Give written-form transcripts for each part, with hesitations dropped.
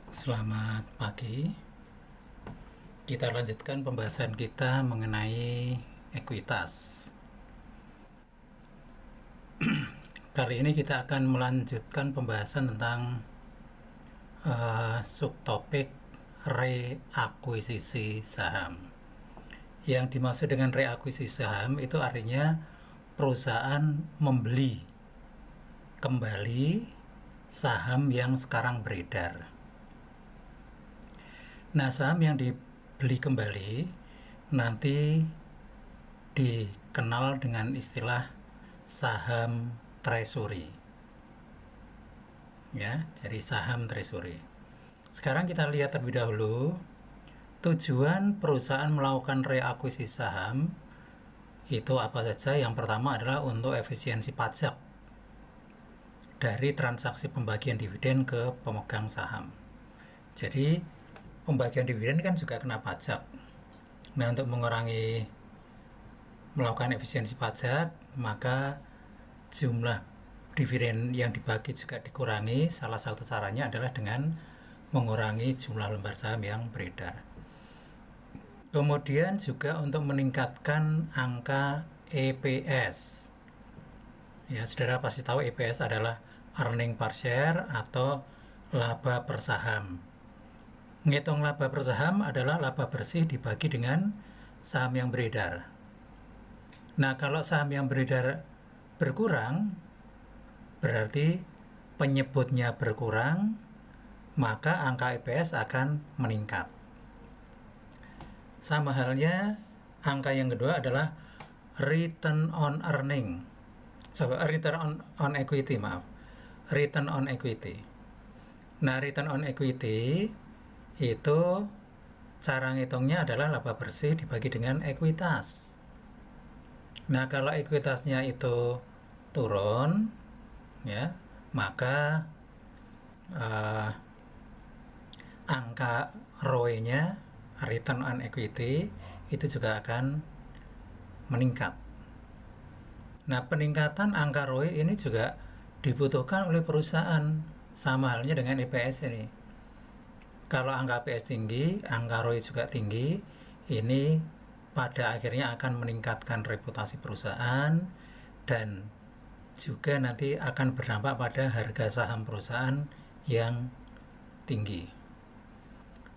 Selamat pagi. Kita lanjutkan pembahasan kita mengenai ekuitas. Kali ini kita akan melanjutkan pembahasan tentang subtopik reakuisisi saham. Yang dimaksud dengan reakuisisi saham itu artinya perusahaan membeli kembali saham yang sekarang beredar. Nah, saham yang dibeli kembali nanti dikenal dengan istilah saham treasury. Ya, jadi saham treasury. Sekarang kita lihat terlebih dahulu tujuan perusahaan melakukan reakuisisi saham itu apa saja. Yang pertama adalah untuk efisiensi pajak dari transaksi pembagian dividen ke pemegang saham. Jadi pembagian dividen kan juga kena pajak. Nah, untuk melakukan efisiensi pajak, maka jumlah dividen yang dibagi juga dikurangi. Salah satu caranya adalah dengan mengurangi jumlah lembar saham yang beredar. Kemudian juga untuk meningkatkan angka EPS. Ya, saudara pasti tahu EPS adalah earning per share atau laba per saham. Menghitung laba per saham adalah laba bersih dibagi dengan saham yang beredar. Nah, kalau saham yang beredar berkurang, berarti penyebutnya berkurang, maka angka EPS akan meningkat. Sama halnya, angka yang kedua adalah return on earning. Return on equity, maaf. Return on equity. Nah, return on equity itu cara ngitungnya adalah laba bersih dibagi dengan ekuitas. Nah, kalau ekuitasnya itu turun, ya, maka angka ROE-nya, return on equity, itu juga akan meningkat. Nah, peningkatan angka ROE ini juga dibutuhkan oleh perusahaan, sama halnya dengan EPS ini. Kalau angka EPS tinggi, angka ROE juga tinggi, ini pada akhirnya akan meningkatkan reputasi perusahaan dan juga nanti akan berdampak pada harga saham perusahaan yang tinggi.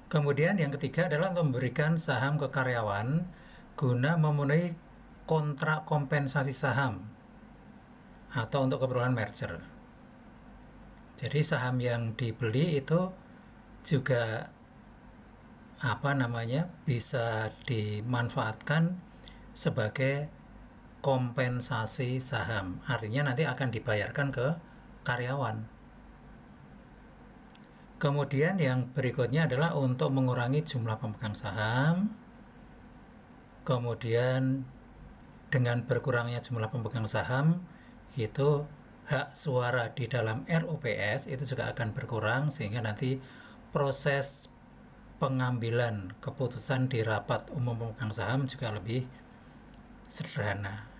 Kemudian yang ketiga adalah untuk memberikan saham ke karyawan guna memenuhi kontrak kompensasi saham atau untuk keperluan merger. Jadi saham yang dibeli itu juga bisa dimanfaatkan sebagai kompensasi saham. Artinya nanti akan dibayarkan ke karyawan. Kemudian yang berikutnya adalah untuk mengurangi jumlah pemegang saham. Kemudian dengan berkurangnya jumlah pemegang saham, itu hak suara di dalam RUPS itu juga akan berkurang, sehingga nanti proses pengambilan keputusan di rapat umum pemegang saham juga lebih sederhana.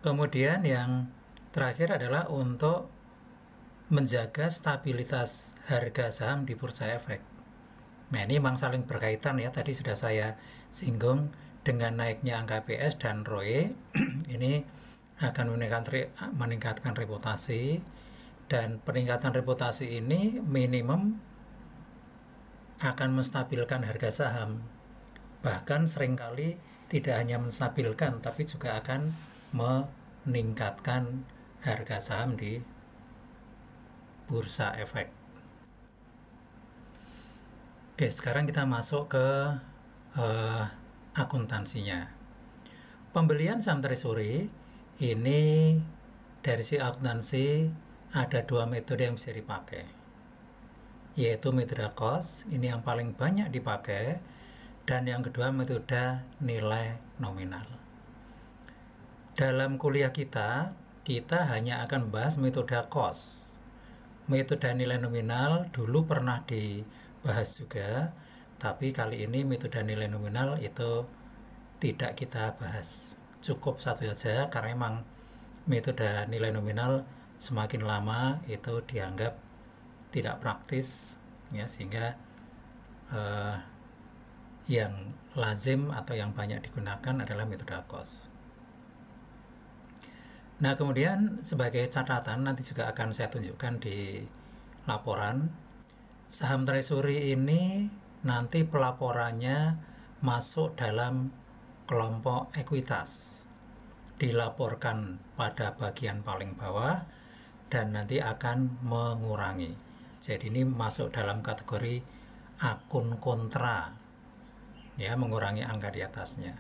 Kemudian yang terakhir adalah untuk menjaga stabilitas harga saham di bursa efek. Nah, ini memang saling berkaitan ya, tadi sudah saya singgung. Dengan naiknya angka EPS dan ROE ini akan meningkatkan reputasi, dan peningkatan reputasi ini minimum akan menstabilkan harga saham. Bahkan seringkali tidak hanya menstabilkan, tapi juga akan meningkatkan harga saham di bursa efek. Oke, sekarang kita masuk ke akuntansinya. Pembelian saham treasury ini dari si akuntansi ada dua metode yang bisa dipakai, yaitu metode cost, ini yang paling banyak dipakai, dan yang kedua metode nilai nominal. Dalam kuliah kita hanya akan bahas metode cost. Metode nilai nominal dulu pernah dibahas juga, tapi kali ini metode nilai nominal itu tidak kita bahas. Cukup satu saja, karena memang metode nilai nominal semakin lama itu dianggap tidak praktis ya, sehingga yang lazim atau yang banyak digunakan adalah metode cost. Nah, kemudian sebagai catatan nanti juga akan saya tunjukkan di laporan, saham treasury ini nanti pelaporannya masuk dalam kelompok ekuitas, dilaporkan pada bagian paling bawah dan nanti akan mengurangi. Jadi ini masuk dalam kategori akun kontra, ya, mengurangi angka di atasnya.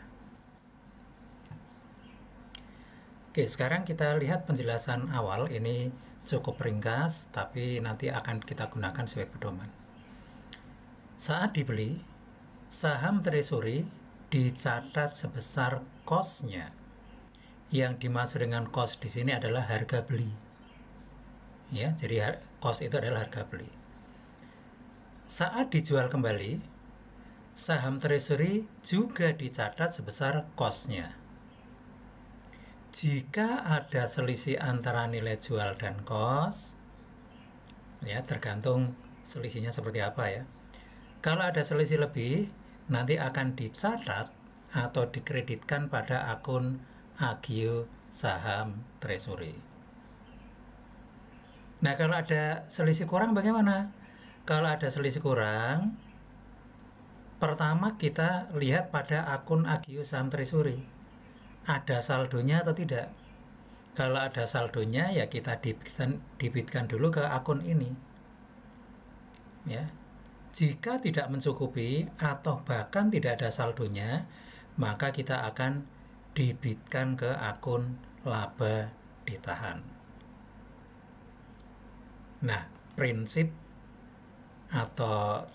Oke, sekarang kita lihat penjelasan awal. Ini cukup ringkas, tapi nanti akan kita gunakan sebagai pedoman. Saat dibeli, saham treasury dicatat sebesar cost-nya. Yang dimaksud dengan cost di sini adalah harga beli. Ya, jadi cost itu adalah harga beli. Saat dijual kembali, saham treasury juga dicatat sebesar cost-nya. Jika ada selisih antara nilai jual dan cost, ya tergantung selisihnya seperti apa ya. Kalau ada selisih lebih, nanti akan dicatat atau dikreditkan pada akun agio saham treasury. Nah, kalau ada selisih kurang bagaimana? Kalau ada selisih kurang, pertama kita lihat pada akun agio saham treasury. Ada saldonya atau tidak? Kalau ada saldonya, ya kita debitkan dulu ke akun ini. Ya. Jika tidak mencukupi atau bahkan tidak ada saldonya, maka kita akan debitkan ke akun laba ditahan. Nah, prinsip atau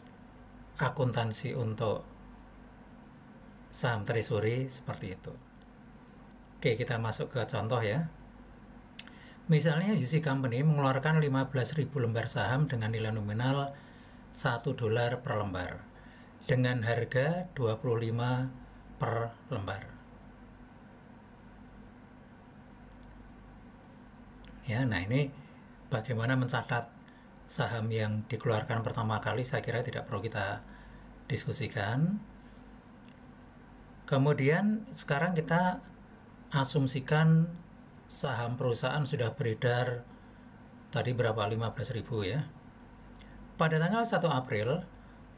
akuntansi untuk saham treasury seperti itu. Oke, kita masuk ke contoh ya. Misalnya UC Company mengeluarkan 15.000 lembar saham dengan nilai nominal $1 per lembar dengan harga 25 per lembar. Ya, nah ini bagaimana mencatat saham yang dikeluarkan pertama kali, saya kira tidak perlu kita diskusikan. Kemudian sekarang kita asumsikan saham perusahaan sudah beredar tadi berapa, 15.000 ya. Pada tanggal 1 April,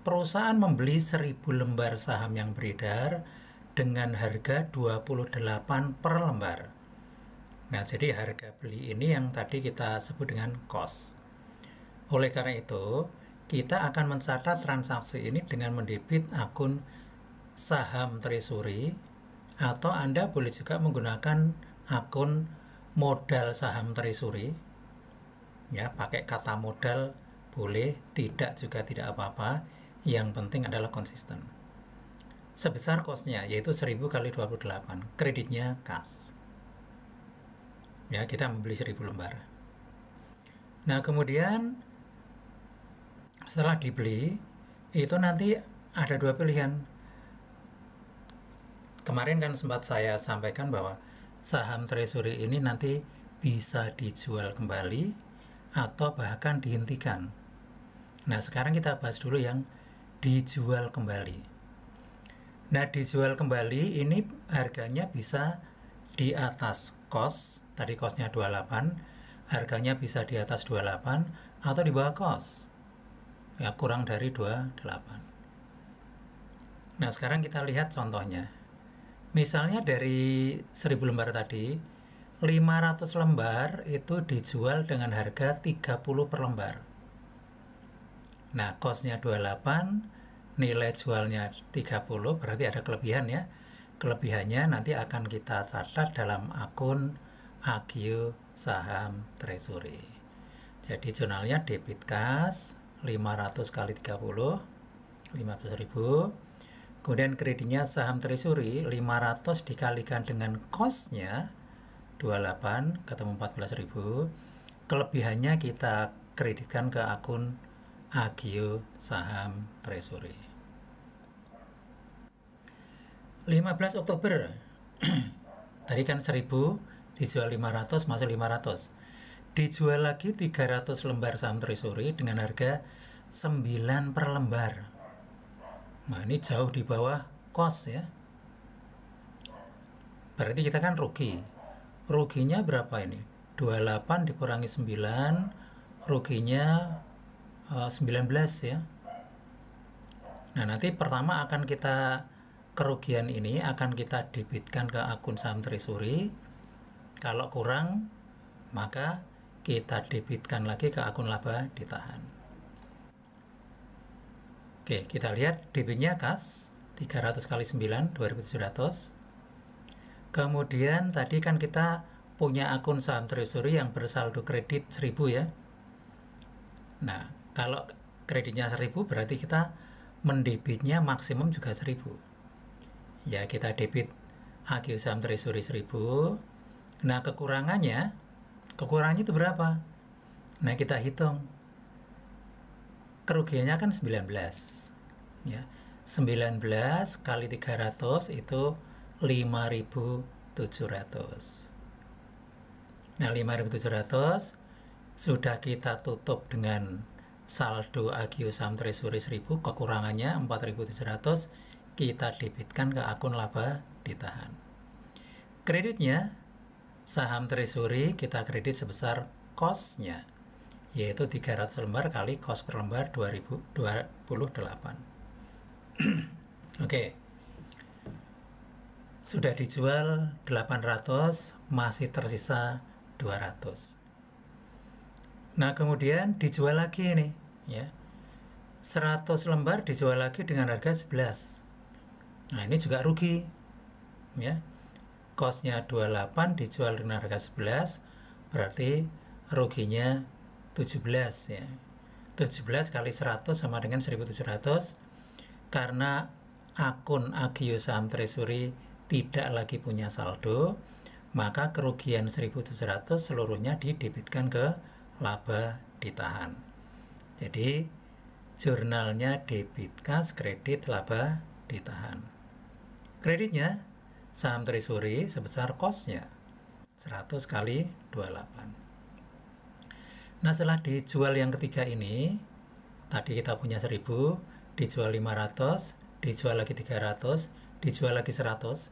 perusahaan membeli 1.000 lembar saham yang beredar dengan harga 28 per lembar. Nah, jadi harga beli ini yang tadi kita sebut dengan cost. Oleh karena itu, kita akan mencatat transaksi ini dengan mendebit akun saham treasury, atau Anda boleh juga menggunakan akun modal saham treasury. Ya, pakai kata modal boleh, tidak juga tidak apa-apa. Yang penting adalah konsisten. Sebesar cost-nya yaitu 1.000 kali 28, kreditnya kas. Ya, kita membeli 1.000 lembar. Nah, kemudian setelah dibeli, itu nanti ada dua pilihan. Kemarin kan sempat saya sampaikan bahwa saham treasury ini nanti bisa dijual kembali atau bahkan dihentikan. Nah, sekarang kita bahas dulu yang dijual kembali. Nah, dijual kembali ini harganya bisa di atas cost, tadi costnya 28, harganya bisa di atas 28 atau di bawah cost, ya kurang dari 28. Nah, sekarang kita lihat contohnya. Misalnya dari 1.000 lembar tadi, 500 lembar itu dijual dengan harga 30 per lembar. Nah, cost-nya 28, nilai jualnya 30, berarti ada kelebihan ya. Kelebihannya nanti akan kita catat dalam akun agio saham treasury. Jadi jurnalnya debit kas 500 kali 30, 15.000. Kemudian kreditnya saham treasury 500 dikalikan dengan cost-nya 28, ketemu 14.000. Kelebihannya kita kreditkan ke akun agio saham treasury. 15 Oktober tadi kan 1.000 dijual 500, masuk 500. Dijual lagi 300 lembar saham treasury dengan harga 9 per lembar. Nah, ini jauh di bawah cost ya. Berarti kita kan rugi. Ruginya berapa ini? 28 dikurangi 9, ruginya 19 ya. Nah, nanti pertama akan kita kerugian ini akan kita debitkan ke akun saham treasury. Kalau kurang, maka kita debitkan lagi ke akun laba ditahan. Oke, kita lihat debitnya kas 300 kali 9, 2.700. Kemudian tadi kan kita punya akun saham treasury yang bersaldo kredit 1000 ya. Nah, kalau kreditnya 1000 berarti kita mendebitnya maksimum juga 1000. Ya, kita debit AGU saham treasury 1000. Nah, kekurangannya itu berapa? Nah, kita hitung. Kerugiannya kan 19. Ya. 19 kali 300 itu 5.700. Nah, 5.700 sudah kita tutup dengan saldo AGU saham treasury 1000, kekurangannya 4.700, kita debitkan ke akun laba ditahan. Kreditnya saham treasury kita kredit sebesar cost-nya, yaitu 300 lembar kali cost per lembar 2028. Oke. Sudah dijual 800, masih tersisa 200. Nah, kemudian dijual lagi ini ya. 100 lembar dijual lagi dengan harga 11. Nah, ini juga rugi. Ya. Cost-nya 28 dijual dengan harga 11, berarti ruginya 17 ya. 17 kali 100 sama dengan 1.700. Karena akun AGU saham treasury tidak lagi punya saldo, maka kerugian 1.700 seluruhnya didebitkan ke laba ditahan. Jadi jurnalnya debit kas, kredit, laba ditahan. Kreditnya saham treasury sebesar cost-nya 100 kali 28. Nah, setelah dijual yang ketiga ini, tadi kita punya 1000, dijual 500, dijual lagi 300, dijual lagi 100,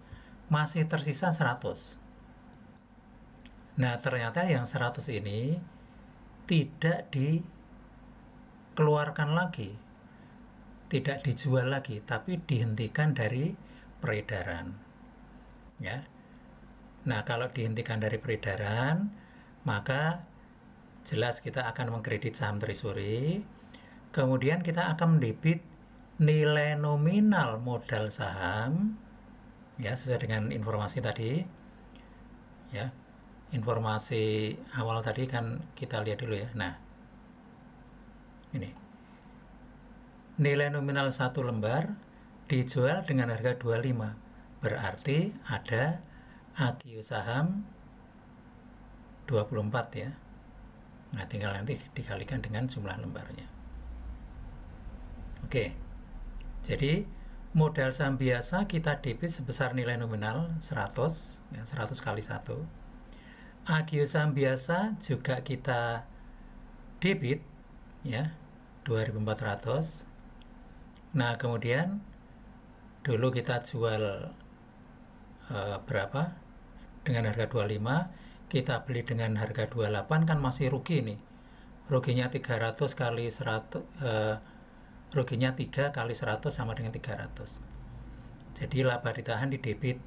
masih tersisa 100. Nah, ternyata yang 100 ini tidak dikeluarkan lagi, tidak dijual lagi, tapi dihentikan dari peredaran. Ya. Nah, kalau dihentikan dari peredaran, maka jelas kita akan mengkredit saham treasury, kemudian kita akan mendebit nilai nominal modal saham, ya, sesuai dengan informasi tadi. Ya, informasi awal tadi kan kita lihat dulu ya. Nah, ini nilai nominal 1 lembar dijual dengan harga 25, berarti ada AGU saham 24 ya. Nah, tinggal nanti dikalikan dengan jumlah lembarnya. Oke, jadi modal saham biasa kita debit sebesar nilai nominal 100, ya, 100 kali 1. AGU saham biasa juga kita debit ya 2.400. Nah, kemudian dulu kita jual berapa? Dengan harga 25, kita beli dengan harga 28, kan masih rugi nih. Ruginya 300 kali 100, ruginya 3 kali 100 sama dengan 300. Jadi laba ditahan di debit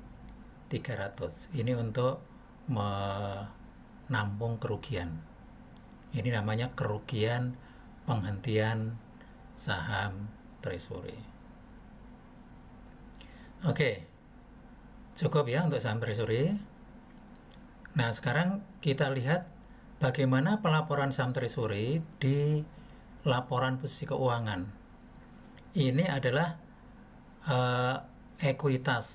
300. Ini untuk menampung kerugian. Ini namanya kerugian penghentian saham treasury. Oke, cukup ya untuk saham treasury. Nah, sekarang kita lihat bagaimana pelaporan saham treasury di laporan posisi keuangan. Ini adalah ekuitas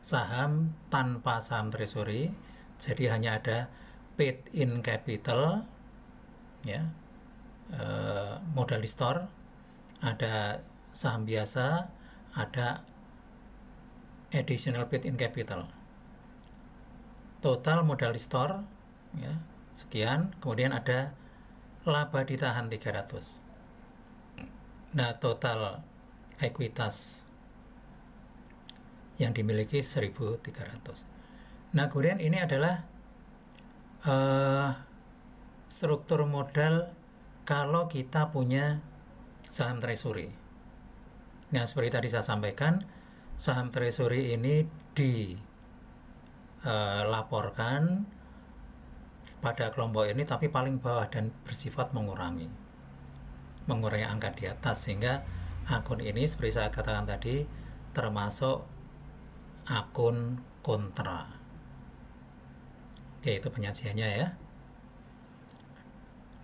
saham tanpa saham treasury. Jadi hanya ada paid in capital, ya, modal di store, ada saham biasa, ada additional paid in capital. Total modal di store ya sekian, kemudian ada laba ditahan 300. Nah, total ekuitas yang dimiliki 1.300. Nah, kemudian ini adalah struktur modal kalau kita punya saham treasury. Nah, seperti tadi saya sampaikan, saham treasury ini dilaporkan pada kelompok ini tapi paling bawah dan bersifat mengurangi angka di atas, sehingga akun ini seperti saya katakan tadi termasuk akun kontra. Oke, itu penyajiannya ya.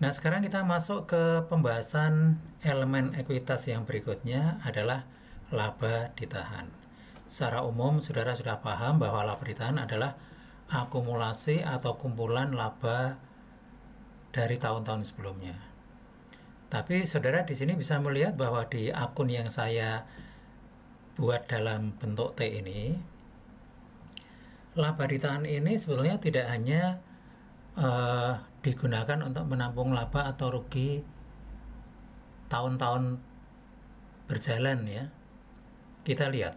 Nah, sekarang kita masuk ke pembahasan elemen ekuitas yang berikutnya adalah laba ditahan. Secara umum, saudara sudah paham bahwa laba ditahan adalah akumulasi atau kumpulan laba dari tahun-tahun sebelumnya. Tapi saudara di sini bisa melihat bahwa di akun yang saya buat dalam bentuk T ini, laba ditahan ini sebetulnya tidak hanya digunakan untuk menampung laba atau rugi tahun-tahun berjalan ya. Kita lihat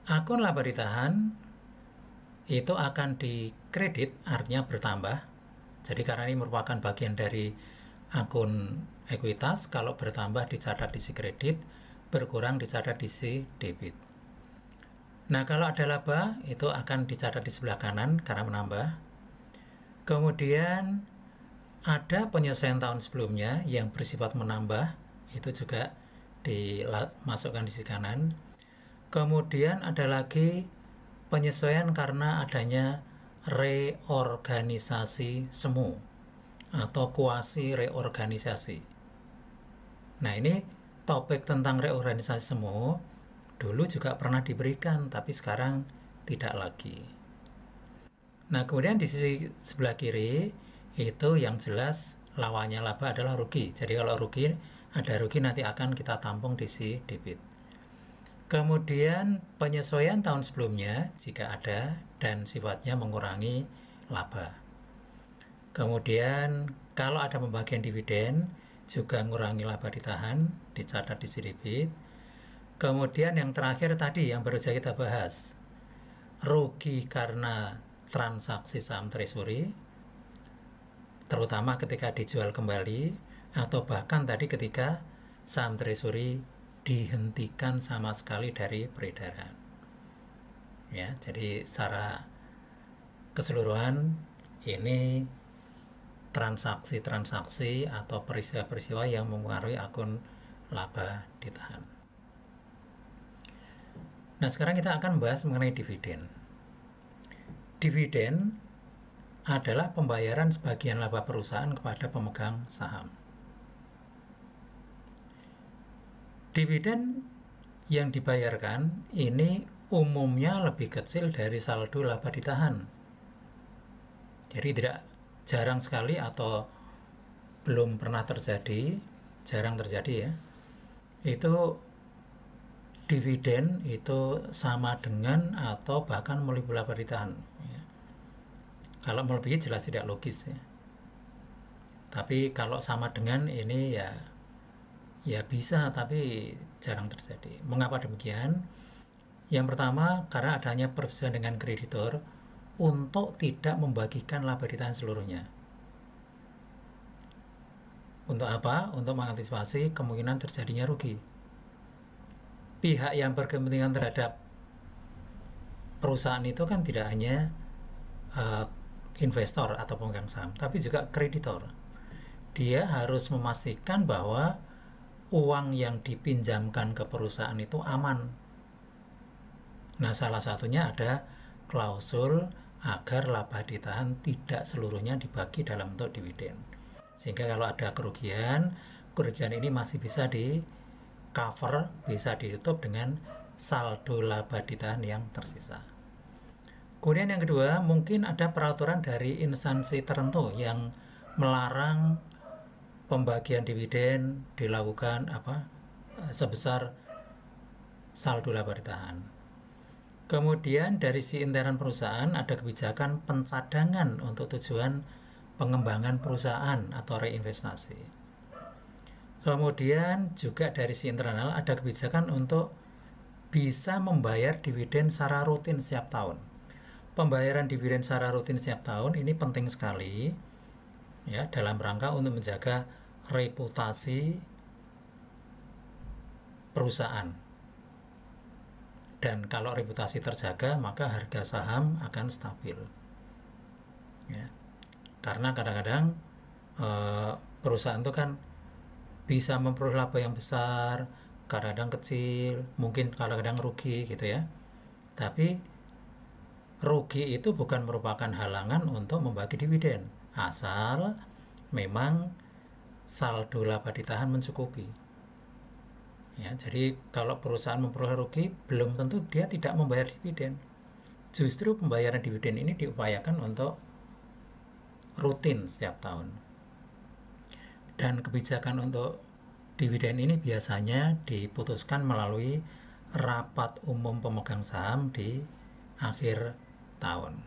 akun laba ditahan itu akan dikredit, artinya bertambah. Jadi karena ini merupakan bagian dari akun ekuitas, kalau bertambah dicatat di sisi kredit, berkurang dicatat di sisi debit. Nah, kalau ada laba itu akan dicatat di sebelah kanan karena menambah. Kemudian ada penyesuaian tahun sebelumnya yang bersifat menambah, itu juga dimasukkan di sisi kanan. Kemudian ada lagi penyesuaian karena adanya reorganisasi semu atau kuasi reorganisasi. Nah, ini topik tentang reorganisasi semu dulu juga pernah diberikan, tapi sekarang tidak lagi. Nah, kemudian di sisi sebelah kiri itu yang jelas lawannya laba adalah rugi. Jadi kalau ada rugi nanti akan kita tampung di sisi debit. Kemudian penyesuaian tahun sebelumnya jika ada dan sifatnya mengurangi laba. Kemudian kalau ada pembagian dividen juga mengurangi laba ditahan, dicatat di sisi debit. Kemudian yang terakhir tadi yang baru saja kita bahas, rugi karena transaksi saham treasury, terutama ketika dijual kembali atau bahkan tadi ketika saham treasury dihentikan sama sekali dari peredaran. Ya, jadi secara keseluruhan ini transaksi-transaksi atau peristiwa-peristiwa yang mempengaruhi akun laba ditahan. Nah, sekarang kita akan bahas mengenai dividen. Dividen adalah pembayaran sebagian laba perusahaan kepada pemegang saham. Dividen yang dibayarkan ini umumnya lebih kecil dari saldo laba ditahan. Jadi jarang sekali atau belum pernah terjadi, jarang terjadi ya. Itu dividen itu sama dengan atau bahkan melebihi laba ditahan. Ya. Kalau melebihi jelas tidak logis ya. Tapi kalau sama dengan ini ya bisa, tapi jarang terjadi. Mengapa demikian? Yang pertama, karena adanya persetujuan dengan kreditor untuk tidak membagikan laba ditahan seluruhnya. Untuk apa? Untuk mengantisipasi kemungkinan terjadinya rugi. Pihak yang berkepentingan terhadap perusahaan itu kan tidak hanya investor atau pemegang saham, tapi juga kreditor. Dia harus memastikan bahwa uang yang dipinjamkan ke perusahaan itu aman. Nah, salah satunya ada klausul agar laba ditahan tidak seluruhnya dibagi dalam bentuk dividen. Sehingga kalau ada kerugian ini masih bisa di cover, bisa ditutup dengan saldo laba ditahan yang tersisa. Kemudian yang kedua, mungkin ada peraturan dari instansi tertentu yang melarang pembagian dividen dilakukan sebesar saldo laba ditahan. Kemudian dari si intern perusahaan ada kebijakan pencadangan untuk tujuan pengembangan perusahaan atau reinvestasi. Kemudian juga dari si internal ada kebijakan untuk bisa membayar dividen secara rutin setiap tahun. Pembayaran dividen secara rutin setiap tahun ini penting sekali ya dalam rangka untuk menjaga reputasi perusahaan. Dan kalau reputasi terjaga, maka harga saham akan stabil. Ya. Karena kadang-kadang perusahaan itu kan bisa memperoleh laba yang besar, kadang-kadang kecil, mungkin kadang-kadang rugi gitu ya. Tapi rugi itu bukan merupakan halangan untuk membagi dividen, asal memang saldo laba ditahan mencukupi. Ya, jadi kalau perusahaan memperoleh rugi, belum tentu dia tidak membayar dividen. Justru pembayaran dividen ini diupayakan untuk rutin setiap tahun. Dan kebijakan untuk dividen ini biasanya diputuskan melalui rapat umum pemegang saham di akhir tahun.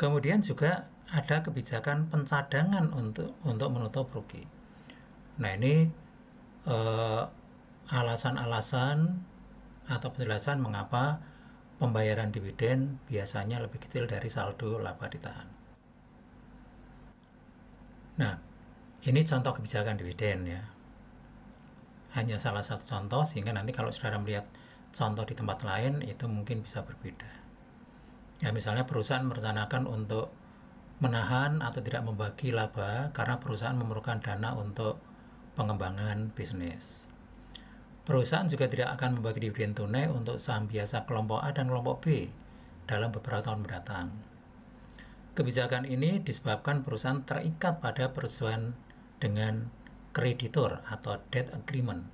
Kemudian juga ada kebijakan pencadangan untuk menutup rugi. Nah, ini alasan-alasan atau penjelasan mengapa pembayaran dividen biasanya lebih kecil dari saldo laba ditahan. Nah, ini contoh kebijakan dividen ya. Hanya salah satu contoh, sehingga nanti kalau saudara melihat contoh di tempat lain itu mungkin bisa berbeda. Ya, misalnya perusahaan merencanakan untuk menahan atau tidak membagi laba karena perusahaan memerlukan dana untuk pengembangan bisnis. Perusahaan juga tidak akan membagi dividen tunai untuk saham biasa kelompok A dan kelompok B dalam beberapa tahun mendatang. Kebijakan ini disebabkan perusahaan terikat pada persetujuan dengan kreditur atau debt agreement.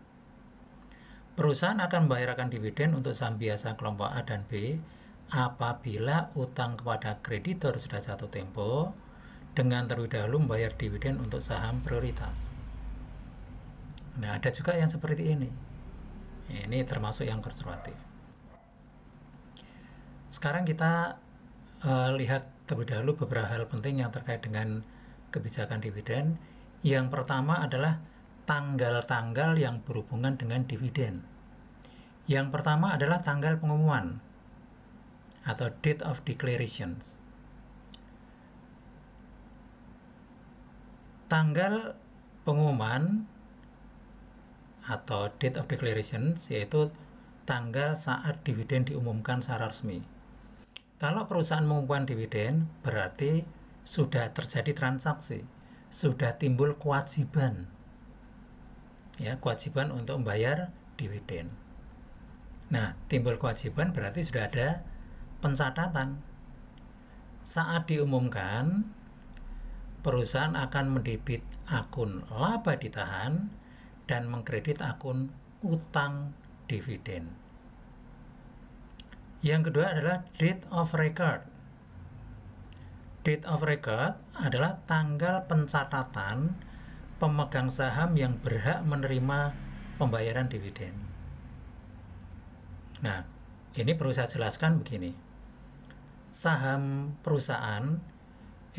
Perusahaan akan membayarkan dividen untuk saham biasa kelompok A dan B apabila utang kepada kreditur sudah jatuh tempo dengan terlebih dahulu membayar dividen untuk saham prioritas. Nah, ada juga yang seperti ini. Ini termasuk yang konservatif. Sekarang kita lihat terlebih dahulu beberapa hal penting yang terkait dengan kebijakan dividen. Yang pertama adalah tanggal-tanggal yang berhubungan dengan dividen. Yang pertama adalah tanggal pengumuman atau date of declarations. Tanggal pengumuman atau date of declarations yaitu tanggal saat dividen diumumkan secara resmi. Kalau perusahaan mengumumkan dividen, berarti sudah terjadi transaksi, sudah timbul kewajiban, ya, kewajiban untuk membayar dividen. Nah, timbul kewajiban berarti sudah ada pencatatan. Saat diumumkan, perusahaan akan mendebit akun laba ditahan dan mengkredit akun utang dividen. Yang kedua adalah date of record. Date of record adalah tanggal pencatatan pemegang saham yang berhak menerima pembayaran dividen. Nah, ini perlu saya jelaskan begini. Saham perusahaan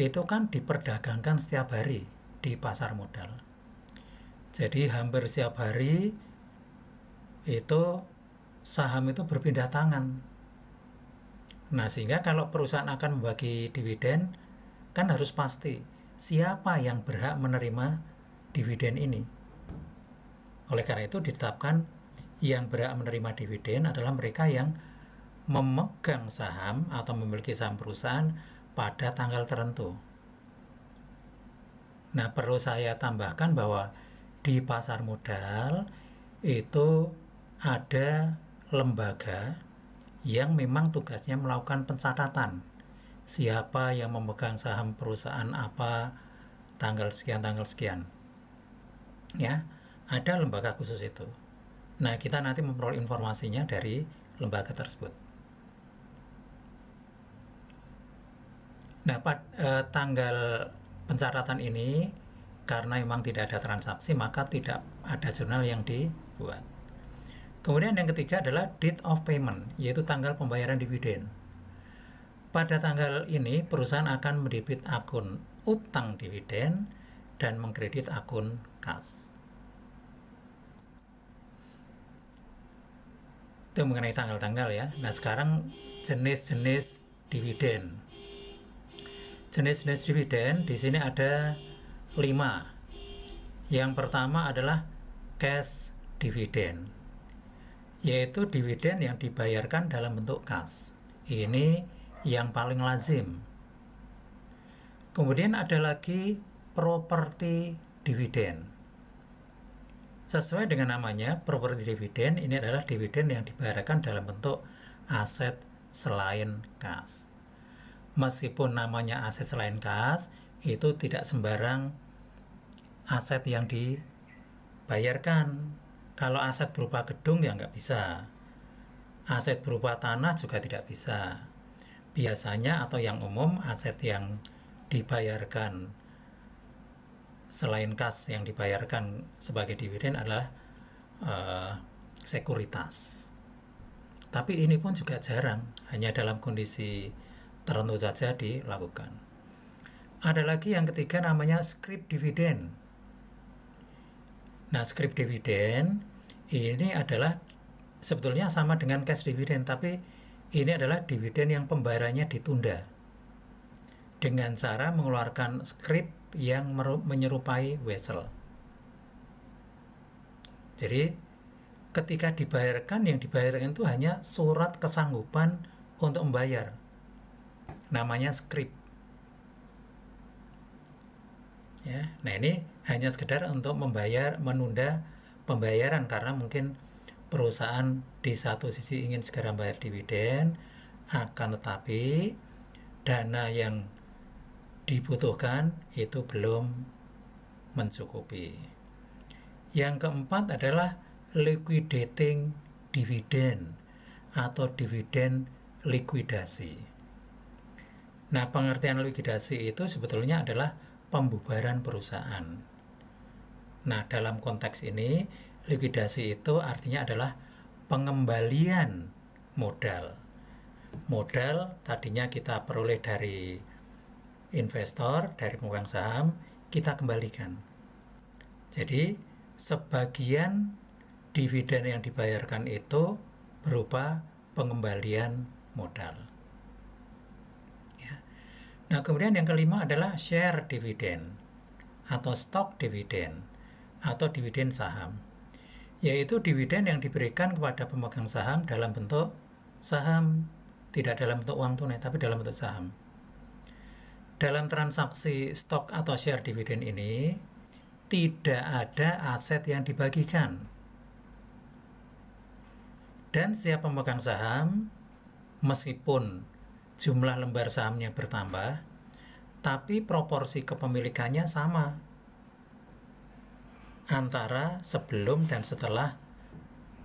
itu kan diperdagangkan setiap hari di pasar modal. Jadi hampir setiap hari itu saham itu berpindah tangan. Nah, sehingga kalau perusahaan akan membagi dividen, kan harus pasti siapa yang berhak menerima dividen ini. Oleh karena itu ditetapkan yang berhak menerima dividen adalah mereka yang memegang saham atau memiliki saham perusahaan pada tanggal tertentu. Nah, perlu saya tambahkan bahwa di pasar modal itu ada lembaga yang memang tugasnya melakukan pencatatan siapa yang memegang saham perusahaan apa tanggal sekian ya, ada lembaga khusus itu. Nah, kita nanti memperoleh informasinya dari lembaga tersebut. Nah, tanggal pencatatan ini karena memang tidak ada transaksi, maka tidak ada jurnal yang dibuat. Kemudian yang ketiga adalah date of payment, yaitu tanggal pembayaran dividen. Pada tanggal ini, perusahaan akan mendebit akun utang dividen dan mengkredit akun kas. Itu mengenai tanggal-tanggal ya. Nah, sekarang jenis-jenis dividen. Jenis-jenis dividen di sini ada 5. Yang pertama adalah cash dividend, yaitu dividen yang dibayarkan dalam bentuk kas. Ini yang paling lazim. Kemudian ada lagi property dividend. Sesuai dengan namanya, property dividend ini adalah dividen yang dibayarkan dalam bentuk aset selain kas. Meskipun namanya aset selain kas, itu tidak sembarang aset yang dibayarkan. Kalau aset berupa gedung ya nggak bisa. Aset berupa tanah juga tidak bisa. Biasanya atau yang umum, aset yang dibayarkan selain kas yang dibayarkan sebagai dividen adalah sekuritas. Tapi ini pun juga jarang, hanya dalam kondisi tertentu saja dilakukan. Ada lagi yang ketiga namanya scrip dividend. Nah, scrip dividend ini adalah sebetulnya sama dengan cash dividend, tapi ini adalah dividen yang pembayarannya ditunda dengan cara mengeluarkan scrip yang menyerupai wesel. Jadi ketika dibayarkan, yang dibayarkan itu hanya surat kesanggupan untuk membayar, namanya scrip ya. Nah, ini hanya sekedar untuk menunda pembayaran karena mungkin perusahaan di satu sisi ingin segera bayar dividen, akan tetapi dana yang dibutuhkan itu belum mencukupi. Yang keempat adalah liquidating dividend atau dividen likuidasi. Nah, pengertian likuidasi itu sebetulnya adalah pembubaran perusahaan. Nah, dalam konteks ini, likuidasi itu artinya adalah pengembalian modal. Modal tadinya kita peroleh dari investor, dari pemegang saham, kita kembalikan. Jadi, sebagian dividen yang dibayarkan itu berupa pengembalian modal. Ya. Nah, kemudian yang kelima adalah share dividend atau stock dividend atau dividen saham, yaitu dividen yang diberikan kepada pemegang saham dalam bentuk saham, tidak dalam bentuk uang tunai, tapi dalam bentuk saham. Dalam transaksi stok atau share dividen ini tidak ada aset yang dibagikan. Dan setiap pemegang saham, meskipun jumlah lembar sahamnya bertambah, tapi proporsi kepemilikannya sama antara sebelum dan setelah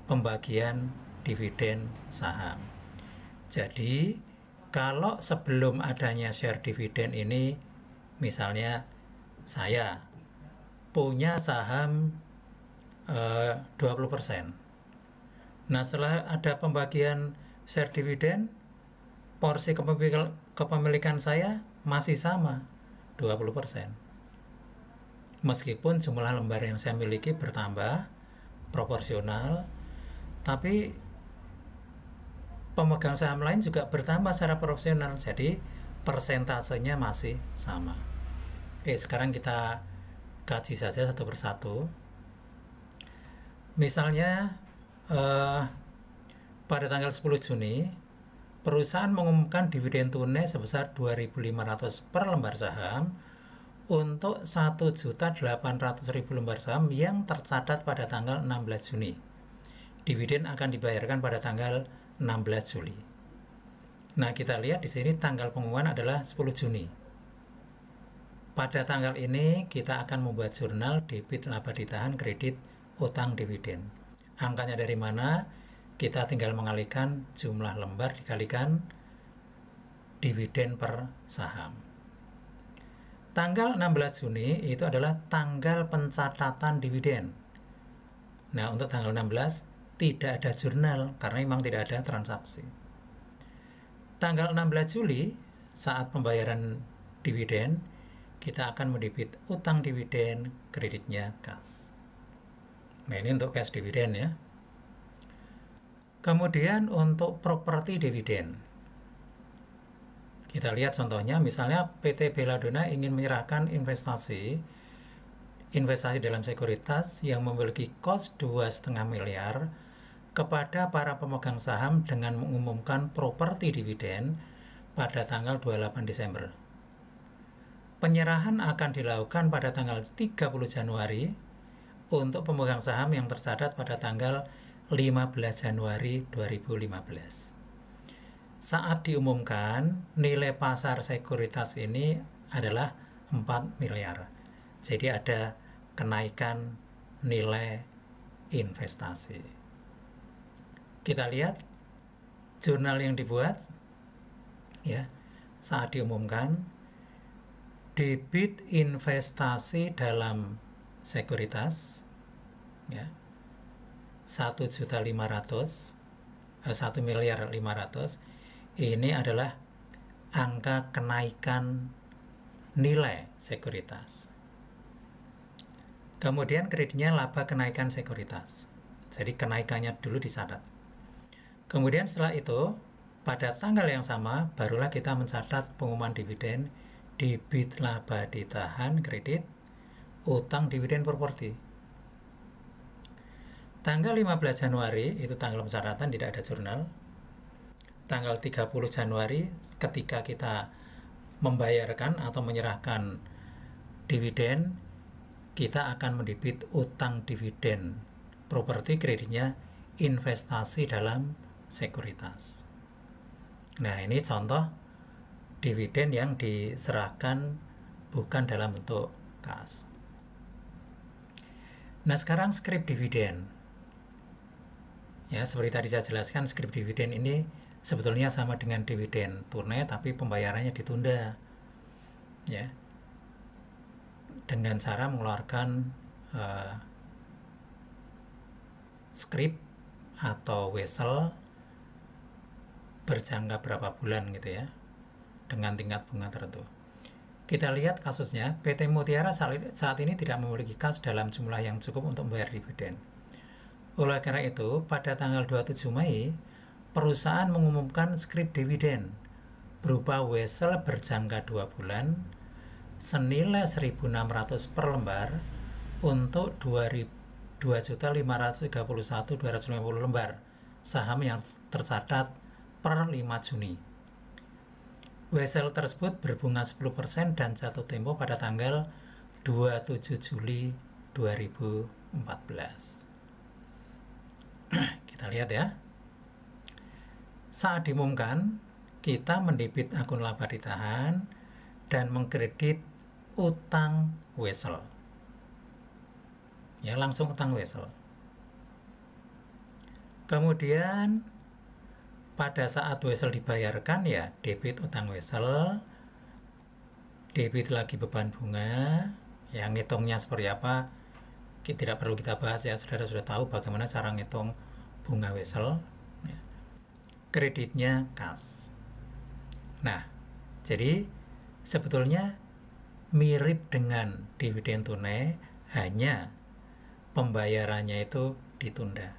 pembagian dividen saham. Jadi, kalau sebelum adanya share dividen ini, misalnya saya punya saham 20%. Nah, setelah ada pembagian share dividen, porsi kepemilikan saya masih sama, 20%. Meskipun jumlah lembar yang saya miliki bertambah proporsional, tapi pemegang saham lain juga bertambah secara proporsional, jadi persentasenya masih sama. Oke, sekarang kita kaji saja satu persatu. Misalnya pada tanggal 10 Juni perusahaan mengumumkan dividen tunai sebesar 2.500 per lembar saham untuk 1.800.000 lembar saham yang tercatat pada tanggal 16 Juni. Dividen akan dibayarkan pada tanggal 16 Juli. Nah, kita lihat di sini tanggal pengumuman adalah 10 Juni. Pada tanggal ini kita akan membuat jurnal debit laba ditahan, kredit, utang, dividen. Angkanya dari mana? Kita tinggal mengalihkan jumlah lembar dikalikan dividen per saham. Tanggal 16 Juni itu adalah tanggal pencatatan dividen. Nah, untuk tanggal 16 tidak ada jurnal karena memang tidak ada transaksi. Tanggal 16 Juli saat pembayaran dividen, kita akan mendebit utang dividen, kreditnya kas. Nah, ini untuk cash dividen ya. Kemudian untuk properti dividen, kita lihat contohnya, misalnya PT Belladonna ingin menyerahkan investasi dalam sekuritas yang memiliki kos 2,5 miliar kepada para pemegang saham dengan mengumumkan properti dividen pada tanggal 28 Desember. Penyerahan akan dilakukan pada tanggal 30 Januari untuk pemegang saham yang tercatat pada tanggal 15 Januari 2015. Saat diumumkan, nilai pasar sekuritas ini adalah 4 miliar. Jadi ada kenaikan nilai investasi. Kita lihat jurnal yang dibuat, ya, saat diumumkan, debit investasi dalam sekuritas, ya, 1 miliar 500, ini adalah angka kenaikan nilai sekuritas. Kemudian kreditnya laba kenaikan sekuritas. Jadi kenaikannya dulu dicatat. Kemudian setelah itu, pada tanggal yang sama, barulah kita mencatat pengumuman dividen, debit laba ditahan, kredit, utang dividen properti. Tanggal 15 Januari, itu tanggal pencatatan, tidak ada jurnal. Tanggal 30 Januari, ketika kita membayarkan atau menyerahkan dividen, kita akan mendebit utang dividen properti, kreditnya investasi dalam sekuritas. Nah, ini contoh dividen yang diserahkan bukan dalam bentuk kas. Nah, sekarang skrip dividen. Ya, seperti tadi saya jelaskan, skrip dividen ini sebetulnya sama dengan dividen tunai, tapi pembayarannya ditunda. Ya. Dengan cara mengeluarkan skrip atau wesel berjangka berapa bulan gitu ya, dengan tingkat bunga tertentu. Kita lihat kasusnya, PT Mutiara saat ini tidak memiliki kas dalam jumlah yang cukup untuk membayar dividen. Oleh karena itu, pada tanggal 27 Mei, perusahaan mengumumkan skrip dividen berupa wesel berjangka 2 bulan senilai 1.600 per lembar untuk 2.531.250 lembar saham yang tercatat per 5 Juni. Wesel tersebut berbunga 10% dan jatuh tempo pada tanggal 27 Juli 2014. Kita lihat ya. Saat diumumkan, kita mendebit akun laba ditahan dan mengkredit utang wesel. Ya, langsung utang wesel. Kemudian pada saat wesel dibayarkan, ya debit utang wesel, debit lagi beban bunga. Yang ngitungnya seperti apa tidak perlu kita bahas ya, saudara sudah tahu bagaimana cara ngitung bunga wesel. Ya. Kreditnya kas. Nah, jadi sebetulnya mirip dengan dividen tunai, hanya pembayarannya itu ditunda.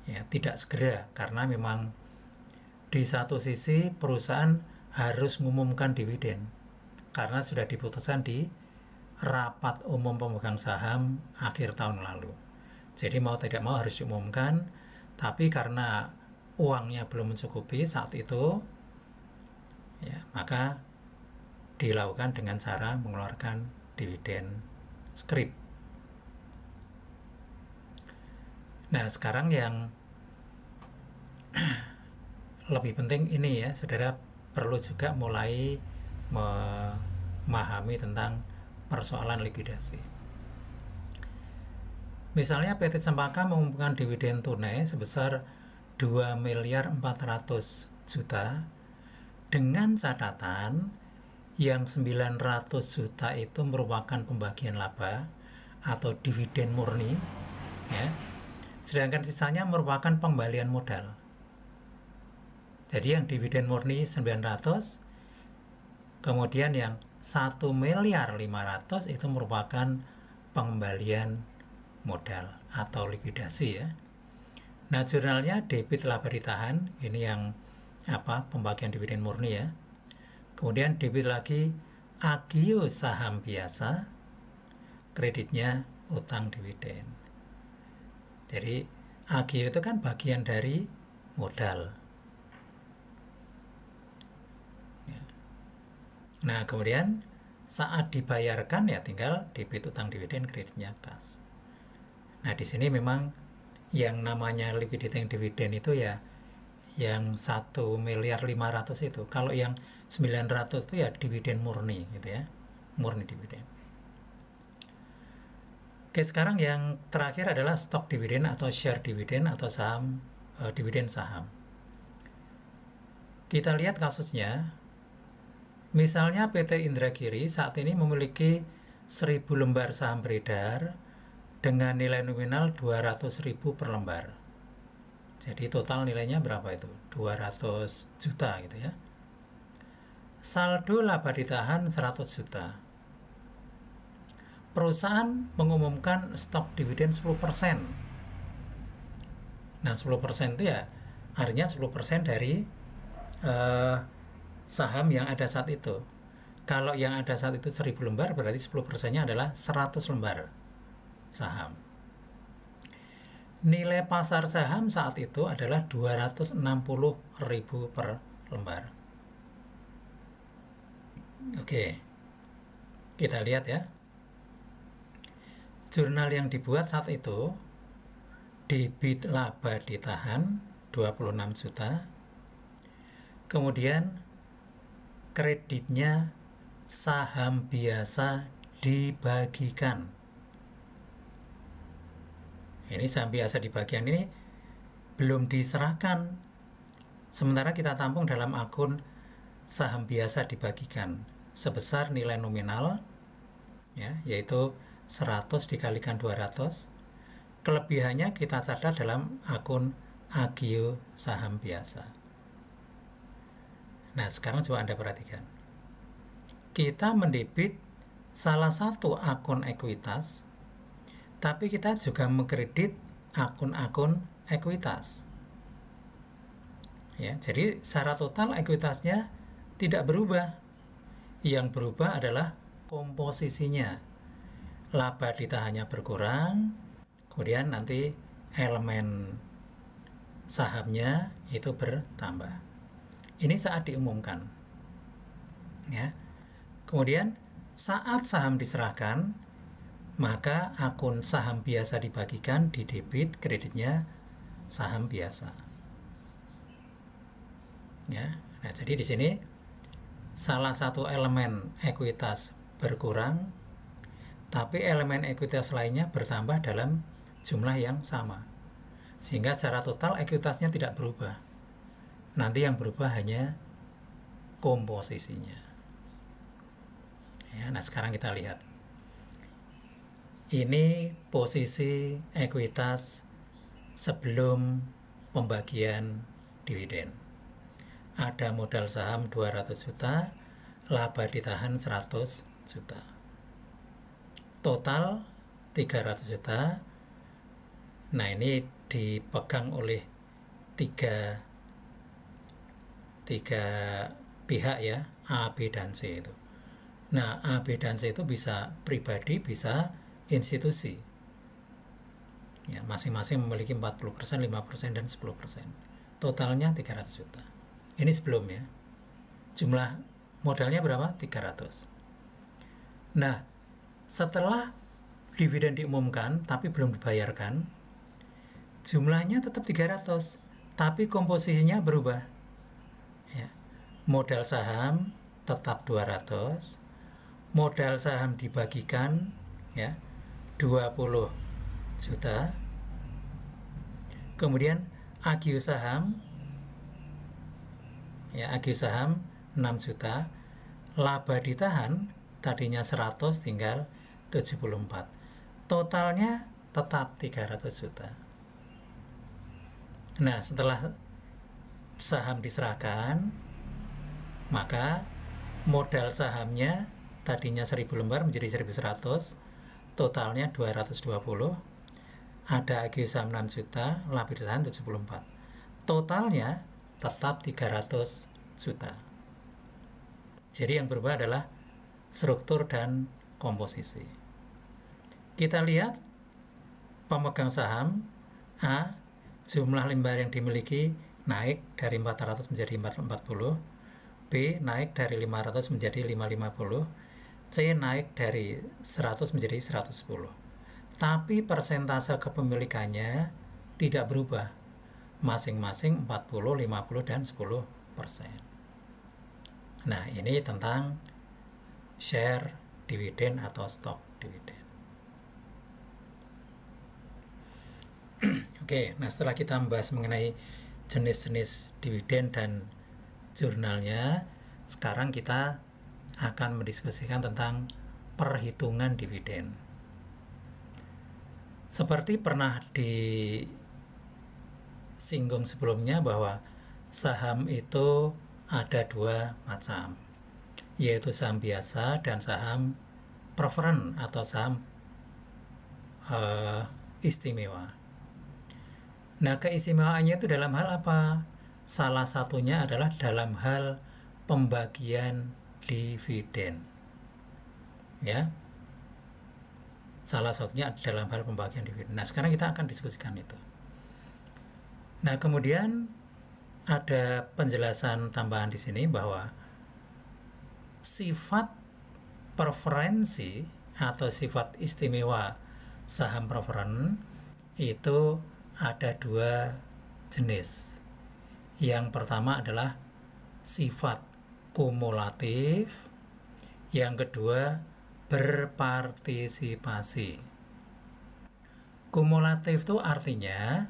Ya, tidak segera, karena memang di satu sisi perusahaan harus mengumumkan dividen karena sudah diputuskan di rapat umum pemegang saham akhir tahun lalu. Jadi mau tidak mau harus diumumkan, tapi karena uangnya belum mencukupi saat itu, ya, maka dilakukan dengan cara mengeluarkan dividen skrip. Nah, sekarang yang lebih penting ini ya, saudara perlu juga mulai memahami tentang persoalan likuidasi. Misalnya PT Cempaka mengumumkan dividen tunai sebesar 2.400.000.000 dengan catatan yang 900 juta itu merupakan pembagian laba atau dividen murni, ya. Sedangkan sisanya merupakan pengembalian modal. Jadi yang dividen murni 900, kemudian yang 1.500.000.000 itu merupakan pengembalian modal atau likuidasi ya. Nah, jurnalnya debit laba ditahan, ini yang pembagian dividen murni ya. Kemudian debit lagi agio saham biasa, kreditnya utang dividen. Jadi agio itu kan bagian dari modal. Nah, kemudian saat dibayarkan ya tinggal debit utang dividen, kreditnya kas. Nah, di sini memang yang namanya liquidating dividen itu ya yang 1.500.000.000 itu. Kalau yang 900 itu ya dividen murni gitu ya. Murni dividen. Oke, sekarang yang terakhir adalah stock dividen atau share dividen atau saham dividen saham. Kita lihat kasusnya. Misalnya PT Indragiri saat ini memiliki 1.000 lembar saham beredar dengan nilai nominal 200.000 per lembar. Jadi total nilainya berapa itu? 200 juta gitu ya. Saldo laba ditahan 100 juta. Perusahaan mengumumkan stok dividen 10%. Nah, 10% itu ya artinya 10% dari saham yang ada saat itu. Kalau yang ada saat itu 1.000 lembar, berarti 10%-nya adalah 100 lembar saham. Nilai pasar saham saat itu adalah 260.000 per lembar. Oke, kita lihat ya. Jurnal yang dibuat saat itu, debit laba ditahan 26 juta. Kemudian kreditnya saham biasa dibagikan. Ini saham biasa di bagian ini belum diserahkan. Sementara kita tampung dalam akun saham biasa dibagikan sebesar nilai nominal ya, yaitu 100 dikalikan 200. Kelebihannya kita catat dalam akun agio saham biasa. Nah, sekarang coba Anda perhatikan. Kita mendebit salah satu akun ekuitas, tapi kita juga mengkredit akun-akun ekuitas. Ya, jadi secara total ekuitasnya tidak berubah. Yang berubah adalah komposisinya. Laba ditahannya berkurang, kemudian nanti elemen sahamnya itu bertambah. Ini saat diumumkan. Ya. Kemudian saat saham diserahkan, maka akun saham biasa dibagikan di debit, kreditnya saham biasa. Ya. Nah, jadi di sini salah satu elemen ekuitas berkurang, tapi elemen ekuitas lainnya bertambah dalam jumlah yang sama. Sehingga secara total ekuitasnya tidak berubah. Nanti yang berubah hanya komposisinya. Ya, nah sekarang kita lihat. Ini posisi ekuitas sebelum pembagian dividen. Ada modal saham 200 juta, laba ditahan 100 juta. Total 300 juta. Nah, ini dipegang oleh tiga pihak ya, A, B, dan C itu. Nah, A, B, dan C itu bisa pribadi, bisa institusi. Ya, masing-masing memiliki 40%, 5%, dan 10%. Totalnya 300 juta. Ini sebelum ya. Jumlah modalnya berapa? 300. Nah, setelah dividen diumumkan tapi belum dibayarkan, jumlahnya tetap 300, tapi komposisinya berubah. Ya. Modal saham tetap 200, modal saham dibagikan ya 20 juta. Kemudian agio saham ya, agio saham 6 juta. Laba ditahan tadinya 100 tinggal 74. Totalnya tetap 300 juta. Nah, setelah saham diserahkan, maka modal sahamnya tadinya 1.000 lembar menjadi 1.100, totalnya 220. ada AG saham 6 juta, laba bertahan 74. Totalnya tetap 300 juta. Jadi yang berubah adalah struktur dan komposisi. Kita lihat pemegang saham A, jumlah lembar yang dimiliki naik dari 400 menjadi 440, B naik dari 500 menjadi 550, C naik dari 100 menjadi 110. Tapi persentase kepemilikannya tidak berubah, masing-masing 40, 50, dan 10%. Nah, ini tentang share dividen atau stok dividen. Oke, nah setelah kita membahas mengenai jenis-jenis dividen dan jurnalnya, sekarang kita akan mendiskusikan tentang perhitungan dividen. Seperti pernah disinggung sebelumnya bahwa saham itu ada dua macam, yaitu saham biasa dan saham preference atau saham istimewa. Nah, keistimewaannya itu dalam hal apa? Salah satunya adalah dalam hal pembagian dividen. Ya. Salah satunya dalam hal pembagian dividen. Nah, sekarang kita akan diskusikan itu. Nah, kemudian ada penjelasan tambahan di sini bahwa sifat preferensi atau sifat istimewa saham preference itu ada dua jenis. Yang pertama adalah sifat kumulatif, yang kedua berpartisipasi. Kumulatif itu artinya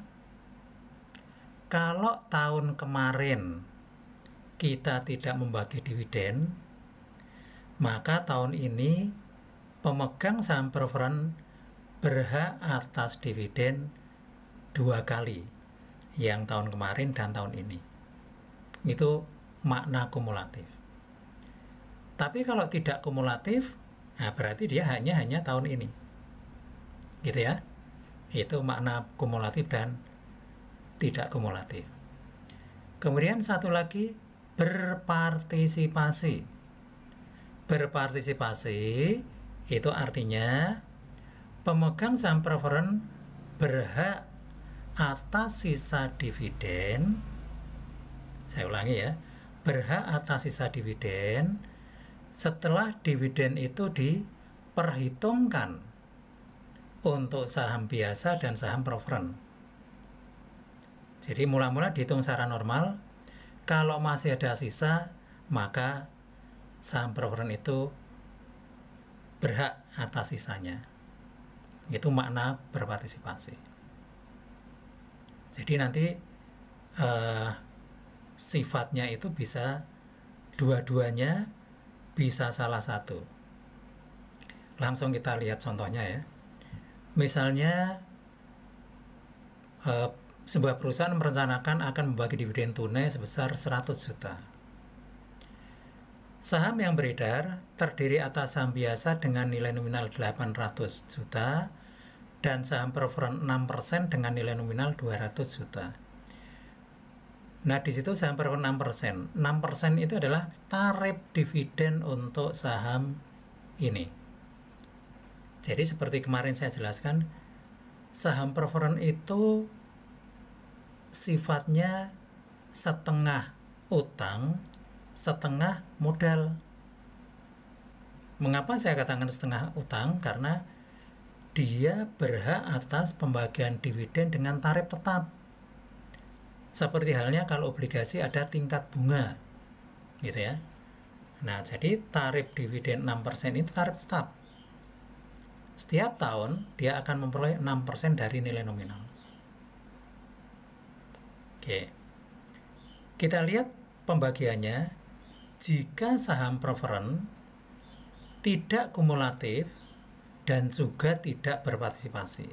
kalau tahun kemarin kita tidak membagi dividen, maka tahun ini pemegang saham preference berhak atas dividen 2 kali, yang tahun kemarin dan tahun ini. Itu makna kumulatif. Tapi kalau tidak kumulatif, nah berarti dia hanya tahun ini. Gitu ya. Itu makna kumulatif dan tidak kumulatif. Kemudian satu lagi, berpartisipasi. Berpartisipasi itu artinya pemegang saham preference berhak atas sisa dividen. Saya ulangi ya, berhak atas sisa dividen setelah dividen itu diperhitungkan untuk saham biasa dan saham preference. Jadi mula-mula dihitung secara normal, kalau masih ada sisa, maka saham preference itu berhak atas sisanya. Itu makna berpartisipasi. Jadi nanti sifatnya itu bisa dua-duanya, bisa salah satu. Langsung kita lihat contohnya ya. Misalnya sebuah perusahaan merencanakan akan membagi dividen tunai sebesar 100 juta. Saham yang beredar terdiri atas saham biasa dengan nilai nominal 800 juta dan saham preference 6% dengan nilai nominal 200 juta. Nah, di situ saham preference 6%. 6% itu adalah tarif dividen untuk saham ini. Jadi seperti kemarin saya jelaskan, saham preference itu sifatnya setengah utang, setengah modal. Mengapa saya katakan setengah utang? Karena dia berhak atas pembagian dividen dengan tarif tetap. Seperti halnya kalau obligasi ada tingkat bunga, gitu ya. Nah, jadi tarif dividen 6% itu tarif tetap. Setiap tahun dia akan memperoleh 6% dari nilai nominal. Oke. Kita lihat pembagiannya. Jika saham preference tidak kumulatif dan juga tidak berpartisipasi.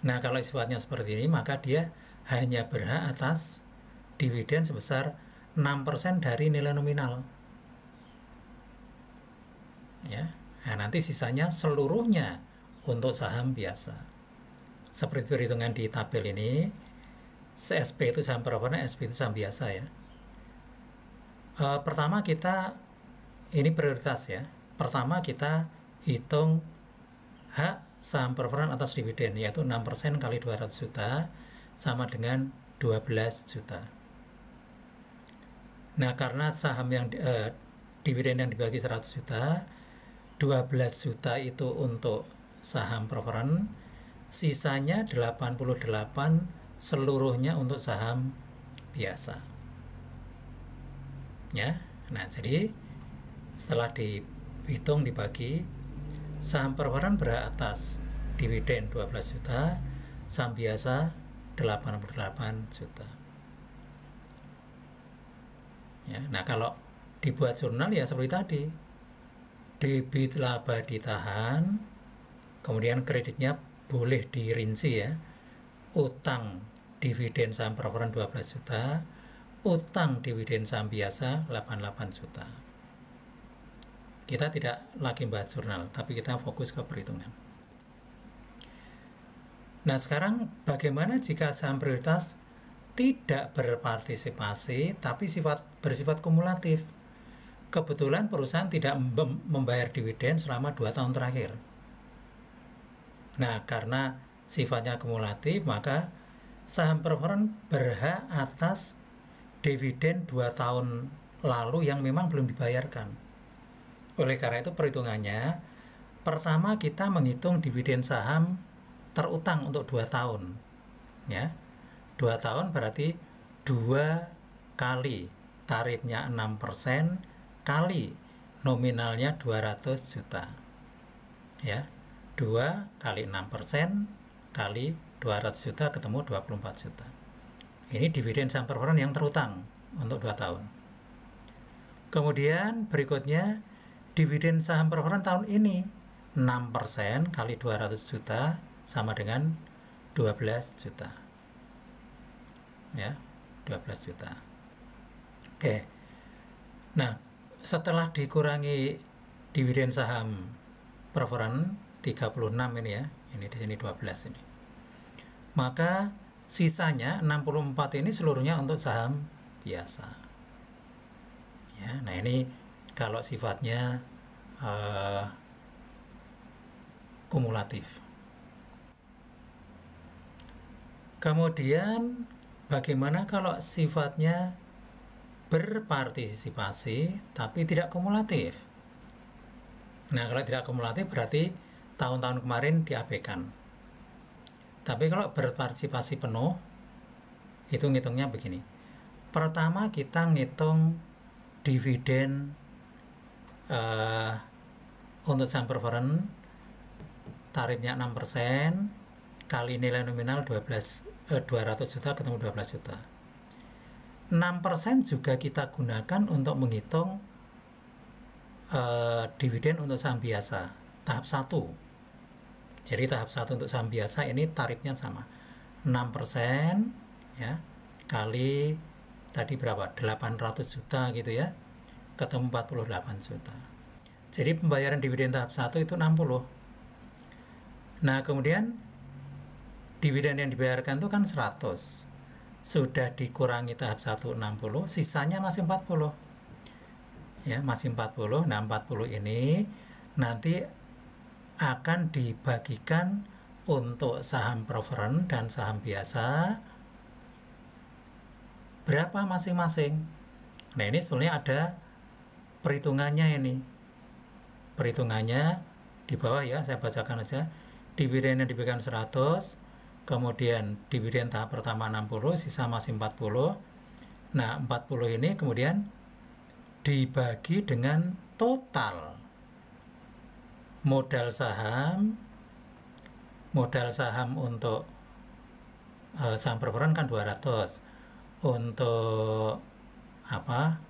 Nah, kalau sifatnya seperti ini, maka dia hanya berhak atas dividen sebesar 6% dari nilai nominal. Ya. Nah, nanti sisanya seluruhnya untuk saham biasa. seperti perhitungan di tabel ini, SP itu saham preferred, SP itu saham biasa ya. Pertama kita, ini prioritas ya. Pertama kita hitung hak saham preferred atas dividen, yaitu 6% kali 200 juta sama dengan 12 juta. Nah, karena saham yang dividen yang dibagi 100 juta, 12 juta itu untuk saham preferred, sisanya 88 seluruhnya untuk saham biasa. Ya. Nah, jadi setelah dihitung dibagi, saham preferred berhak atas dividen 12 juta, saham biasa 88 juta. Ya, nah kalau dibuat jurnal ya seperti tadi, debit laba ditahan, kemudian kreditnya boleh dirinci ya, utang dividen saham preferred 12 juta, utang dividen saham biasa 88 juta. Kita tidak lagi bahas jurnal, tapi kita fokus ke perhitungan. Nah, sekarang bagaimana jika saham prioritas tidak berpartisipasi tapi bersifat kumulatif? Kebetulan perusahaan tidak membayar dividen selama 2 tahun terakhir. Nah, karena sifatnya kumulatif, maka saham preferred berhak atas dividen 2 tahun lalu yang memang belum dibayarkan. Oleh karena itu perhitungannya, pertama kita menghitung dividen saham terutang untuk 2 tahun. Ya. 2 tahun berarti 2 kali tarifnya 6% kali nominalnya 200 juta. Ya. 2 kali 6% kali 200 juta ketemu 24 juta. Ini dividen saham preferred yang terutang untuk 2 tahun. Kemudian berikutnya dividen saham preferred tahun ini 6% kali 200 juta sama dengan 12 juta. Ya, 12 juta. Oke. Nah, setelah dikurangi dividen saham preferred 36 ini ya. Ini di sini 12 ini. Maka sisanya 64 ini seluruhnya untuk saham biasa. Ya, nah ini kalau sifatnya kumulatif. Kemudian bagaimana kalau sifatnya berpartisipasi tapi tidak kumulatif? Nah, kalau tidak kumulatif berarti tahun-tahun kemarin diabaikan. Tapi kalau berpartisipasi penuh, itu ngitungnya begini. Pertama kita ngitung dividen untuk saham preferred, tarifnya 6%, kali nilai nominal 200 juta ketemu 12 juta. 6% juga kita gunakan untuk menghitung dividen untuk saham biasa tahap 1. Jadi tahap 1 untuk saham biasa ini tarifnya sama 6% ya, kali tadi berapa, 800 juta gitu ya, ketemu 48 juta. Jadi pembayaran dividen tahap 1 itu 60. Nah, kemudian dividen yang dibayarkan itu kan 100. Sudah dikurangi tahap 1 60, sisanya masih 40. Ya, masih 40. Nah, 40 ini nanti akan dibagikan untuk saham preferred dan saham biasa berapa masing-masing. Nah, ini sebenarnya ada perhitungannya ini. Perhitungannya di bawah ya, saya bacakan aja. Dividen yang diberikan 100, kemudian dividen tahap pertama 60, sisa masih 40. Nah, 40 ini kemudian dibagi dengan total modal saham untuk saham preferred kan 200, untuk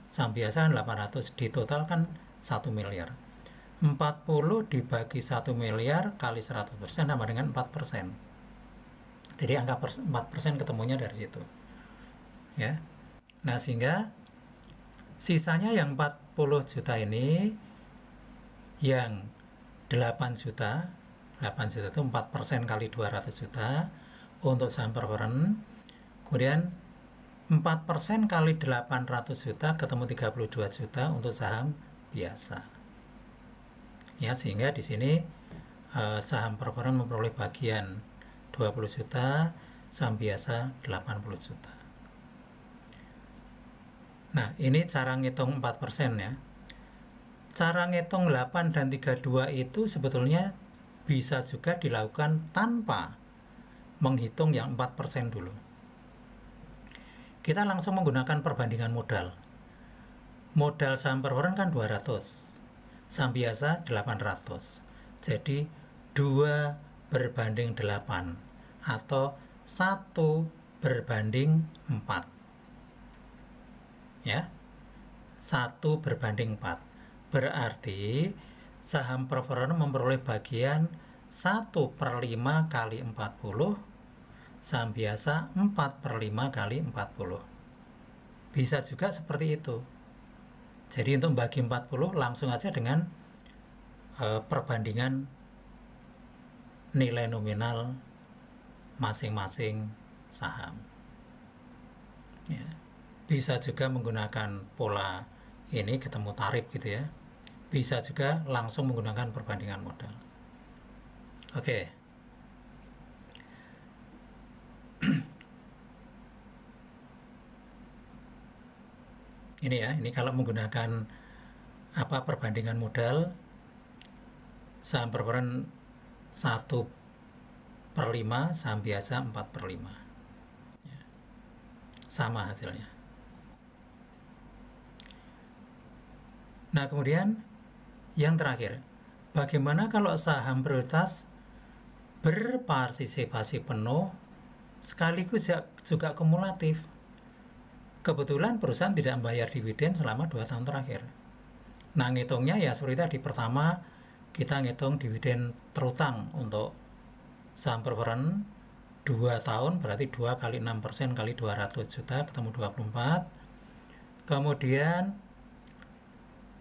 saham biasa 800, di total kan 1 miliar. 40 dibagi 1 miliar kali 100% sama dengan 4%. Jadi angka 4% ketemunya dari situ. Ya. Nah, sehingga sisanya yang 40 juta ini, yang 8 juta 8 juta itu 4% kali 200 juta untuk saham preferred. Kemudian 4% kali 800 juta ketemu 32 juta untuk saham biasa. Ya, sehingga di sini saham preferred memperoleh bagian 20 juta, saham biasa 80 juta. Nah, ini cara ngitung 4% ya. Cara ngitung 8 dan 32 itu sebetulnya bisa juga dilakukan tanpa menghitung yang 4% dulu. Kita langsung menggunakan perbandingan modal. Modal saham preferred kan 200, saham biasa 800. Jadi 2 berbanding 8 atau 1 berbanding 4. Ya, 1 berbanding 4. Berarti saham preferred memperoleh bagian 1/5 kali 40, saham biasa 4/5 kali 40. Bisa juga seperti itu. Jadi untuk bagi 40 langsung aja dengan perbandingan nilai nominal masing-masing saham. Ya. Bisa juga menggunakan pola ini ketemu tarif gitu ya. Bisa juga langsung menggunakan perbandingan modal. Oke. Ini ya, ini kalau menggunakan perbandingan modal, saham preferred 1/5, saham biasa 4/5. Ya. Sama hasilnya. Nah, kemudian yang terakhir, bagaimana kalau saham prioritas berpartisipasi penuh sekaligus juga kumulatif? Kebetulan perusahaan tidak membayar dividen selama 2 tahun terakhir. Nah, ngitungnya ya seperti tadi. Pertama, kita ngitung dividen terutang untuk saham preferred 2 tahun, berarti 2 kali 6% kali 200 juta ketemu 24. Kemudian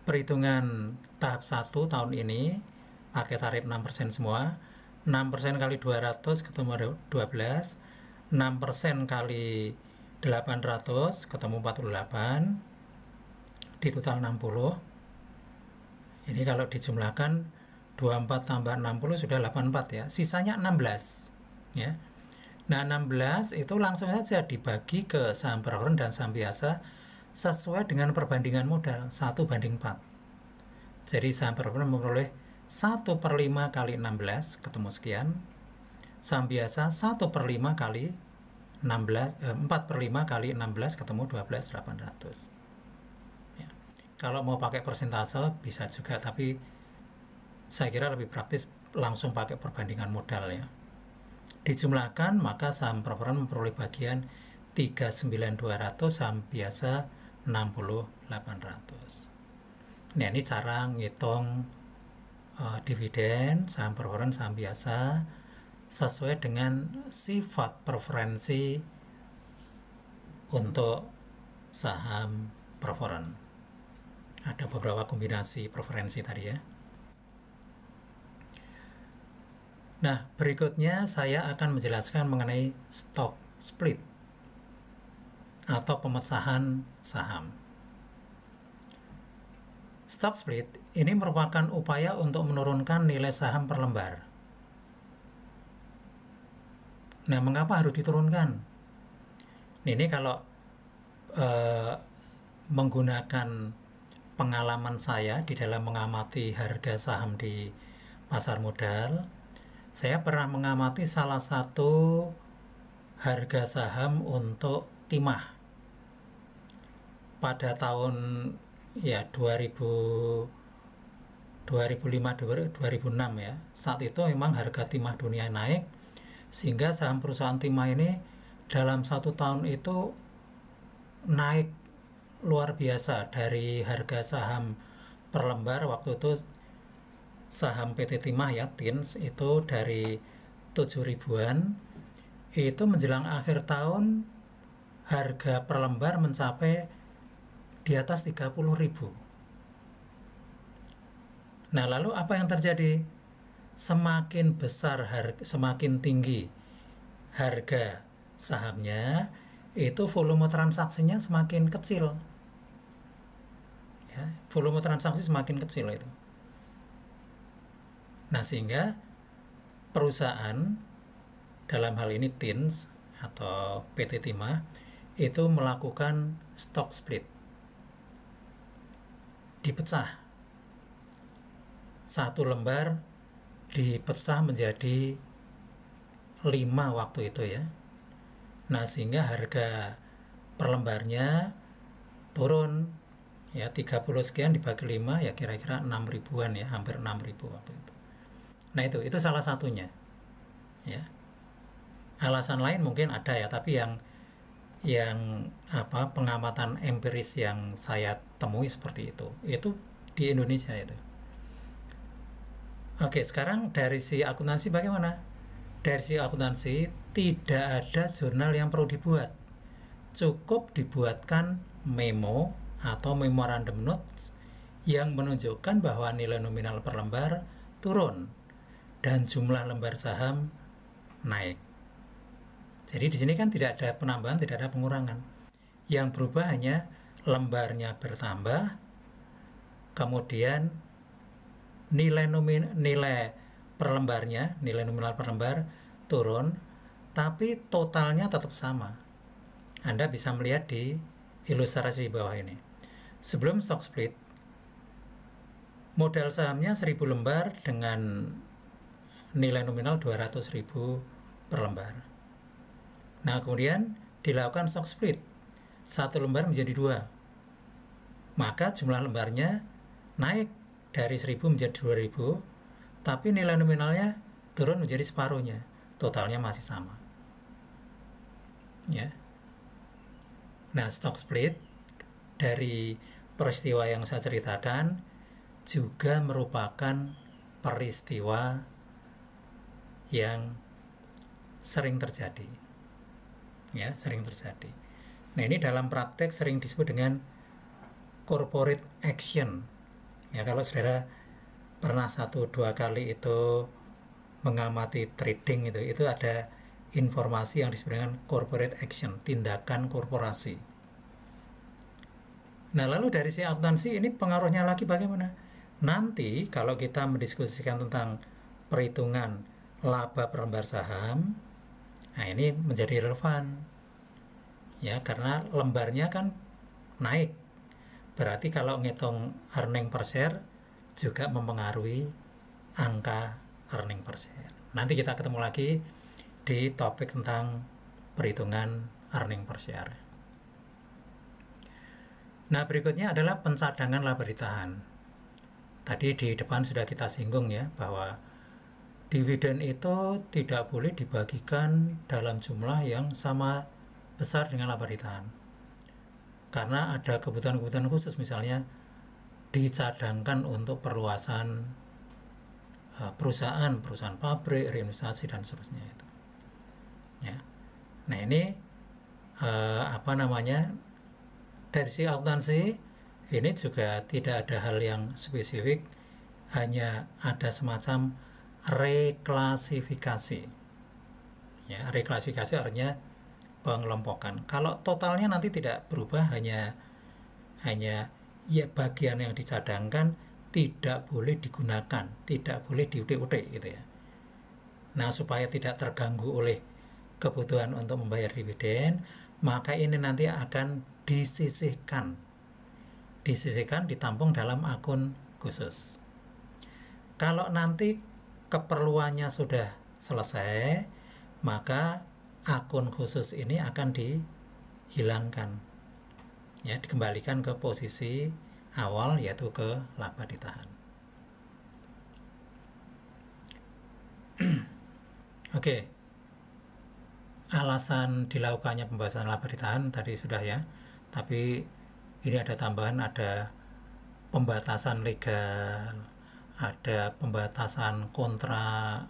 perhitungan tahap 1 tahun ini pakai tarif 6% semua. 6% kali 200 ketemu 12, 6% kali 800 ketemu 48, di total 60. Ini kalau dijumlahkan 24 tambah 60 sudah 84 ya, sisanya 16 ya. Nah, 16 itu langsung saja dibagi ke saham preferred dan saham biasa sesuai dengan perbandingan modal 1/4. Jadi saham preferred memperoleh 1/5 kali 16 ketemu sekian, saham biasa 1/5 kali 16, 4/5 kali 16 ketemu 12.800. Ya. Kalau mau pakai persentase bisa juga, tapi saya kira lebih praktis langsung pakai perbandingan modal ya. Dijumlahkan maka saham preferred memperoleh bagian 39.200, saham biasa 60.800. Nah, ini cara ngitung dividen saham preferred saham biasa sesuai dengan sifat preferensi untuk saham preferred. Ada beberapa kombinasi preferensi tadi ya. Nah, berikutnya saya akan menjelaskan mengenai stock split atau pemecahan saham. Stock split ini merupakan upaya untuk menurunkan nilai saham per lembar. Nah, mengapa harus diturunkan? Ini kalau menggunakan pengalaman saya di dalam mengamati harga saham di pasar modal, saya pernah mengamati salah satu harga saham untuk timah pada tahun ya 2005-2006 ya. Saat itu memang harga timah dunia naik, sehingga saham perusahaan timah ini dalam 1 tahun itu naik luar biasa. Dari harga saham per lembar waktu itu saham PT Timah ya, TINS, itu dari 7 ribuan, itu menjelang akhir tahun harga per lembar mencapai di atas 30.000. Nah, lalu apa yang terjadi? semakin besar semakin tinggi harga sahamnya, itu volume transaksinya semakin kecil. Ya, volume transaksi semakin kecil itu. Nah, sehingga perusahaan dalam hal ini TINS atau PT Timah itu melakukan stock split. Dipecah. Satu lembar dipecah menjadi 5 waktu itu ya. Nah, sehingga harga per lembarnya turun ya, 30 sekian dibagi 5 ya kira-kira 6 ribuan ya, hampir 6 ribu waktu itu. Nah, itu salah satunya. Ya. Alasan lain mungkin ada ya, tapi yang pengamatan empiris yang saya temui seperti itu di Indonesia itu. Oke, sekarang dari si akuntansi bagaimana? Dari si akuntansi tidak ada jurnal yang perlu dibuat. Cukup dibuatkan memo atau memorandum notes yang menunjukkan bahwa nilai nominal per lembar turun dan jumlah lembar saham naik. Jadi di sini kan tidak ada penambahan, tidak ada pengurangan. Yang berubah hanya lembarnya bertambah, kemudian nilai per lembarnya, nilai nominal per lembar turun, tapi totalnya tetap sama. Anda bisa melihat di ilustrasi di bawah ini. Sebelum stock split, modal sahamnya 1000 lembar dengan nilai nominal 200.000 per lembar. Nah, kemudian dilakukan stock split. 1 lembar menjadi 2. Maka jumlah lembarnya naik dari 1000 menjadi 2000, tapi nilai nominalnya turun menjadi separuhnya. Totalnya masih sama. Ya. Nah, stock split dari peristiwa yang saya ceritakan juga merupakan peristiwa yang sering terjadi. Ya, sering terjadi. Nah, ini dalam praktek sering disebut dengan corporate action. Ya, kalau saudara pernah 1-2 kali itu mengamati trading itu ada informasi yang disebut dengan corporate action, tindakan korporasi. Nah, lalu dari si akuntansi ini pengaruhnya lagi bagaimana? Nanti kalau kita mendiskusikan tentang perhitungan laba per lembar saham, nah ini menjadi relevan. Ya, karena lembarnya kan naik. Berarti kalau ngitung earning per share juga mempengaruhi angka earning per share. Nanti kita ketemu lagi di topik tentang perhitungan earning per share. Nah, berikutnya adalah pencadangan laba ditahan. Tadi di depan sudah kita singgung ya, bahwa dividen itu tidak boleh dibagikan dalam jumlah yang sama besar dengan laba ditahan. Karena ada kebutuhan-kebutuhan khusus, misalnya dicadangkan untuk perluasan perusahaan pabrik, reinvestasi dan seterusnya itu. Ya. Nah, ini dari si akuntansi ini juga tidak ada hal yang spesifik, hanya ada semacam reklasifikasi. Ya, reklasifikasi artinya pengelompokan. Kalau totalnya nanti tidak berubah, hanya ya bagian yang dicadangkan tidak boleh digunakan, tidak boleh diutik-utik gitu ya. Nah, supaya tidak terganggu oleh kebutuhan untuk membayar dividen, maka ini nanti akan disisihkan, ditampung dalam akun khusus. Kalau nanti keperluannya sudah selesai, maka akun khusus ini akan dihilangkan, ya, dikembalikan ke posisi awal, yaitu ke laba ditahan. Oke. Alasan dilakukannya pembahasan laba ditahan tadi sudah ya, tapi ini ada tambahan, ada pembatasan legal, ada pembatasan kontrak,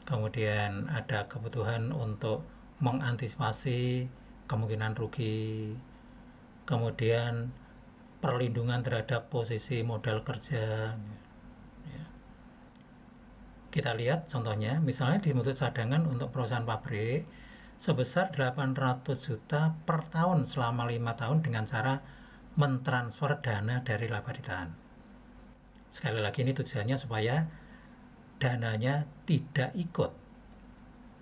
kemudian ada kebutuhan untuk mengantisipasi kemungkinan rugi, kemudian perlindungan terhadap posisi modal kerja. Kita lihat contohnya, misalnya dimutut cadangan untuk perusahaan pabrik sebesar 800 juta per tahun selama 5 tahun dengan cara mentransfer dana dari laba ditahan. Sekali lagi ini tujuannya supaya dananya tidak ikut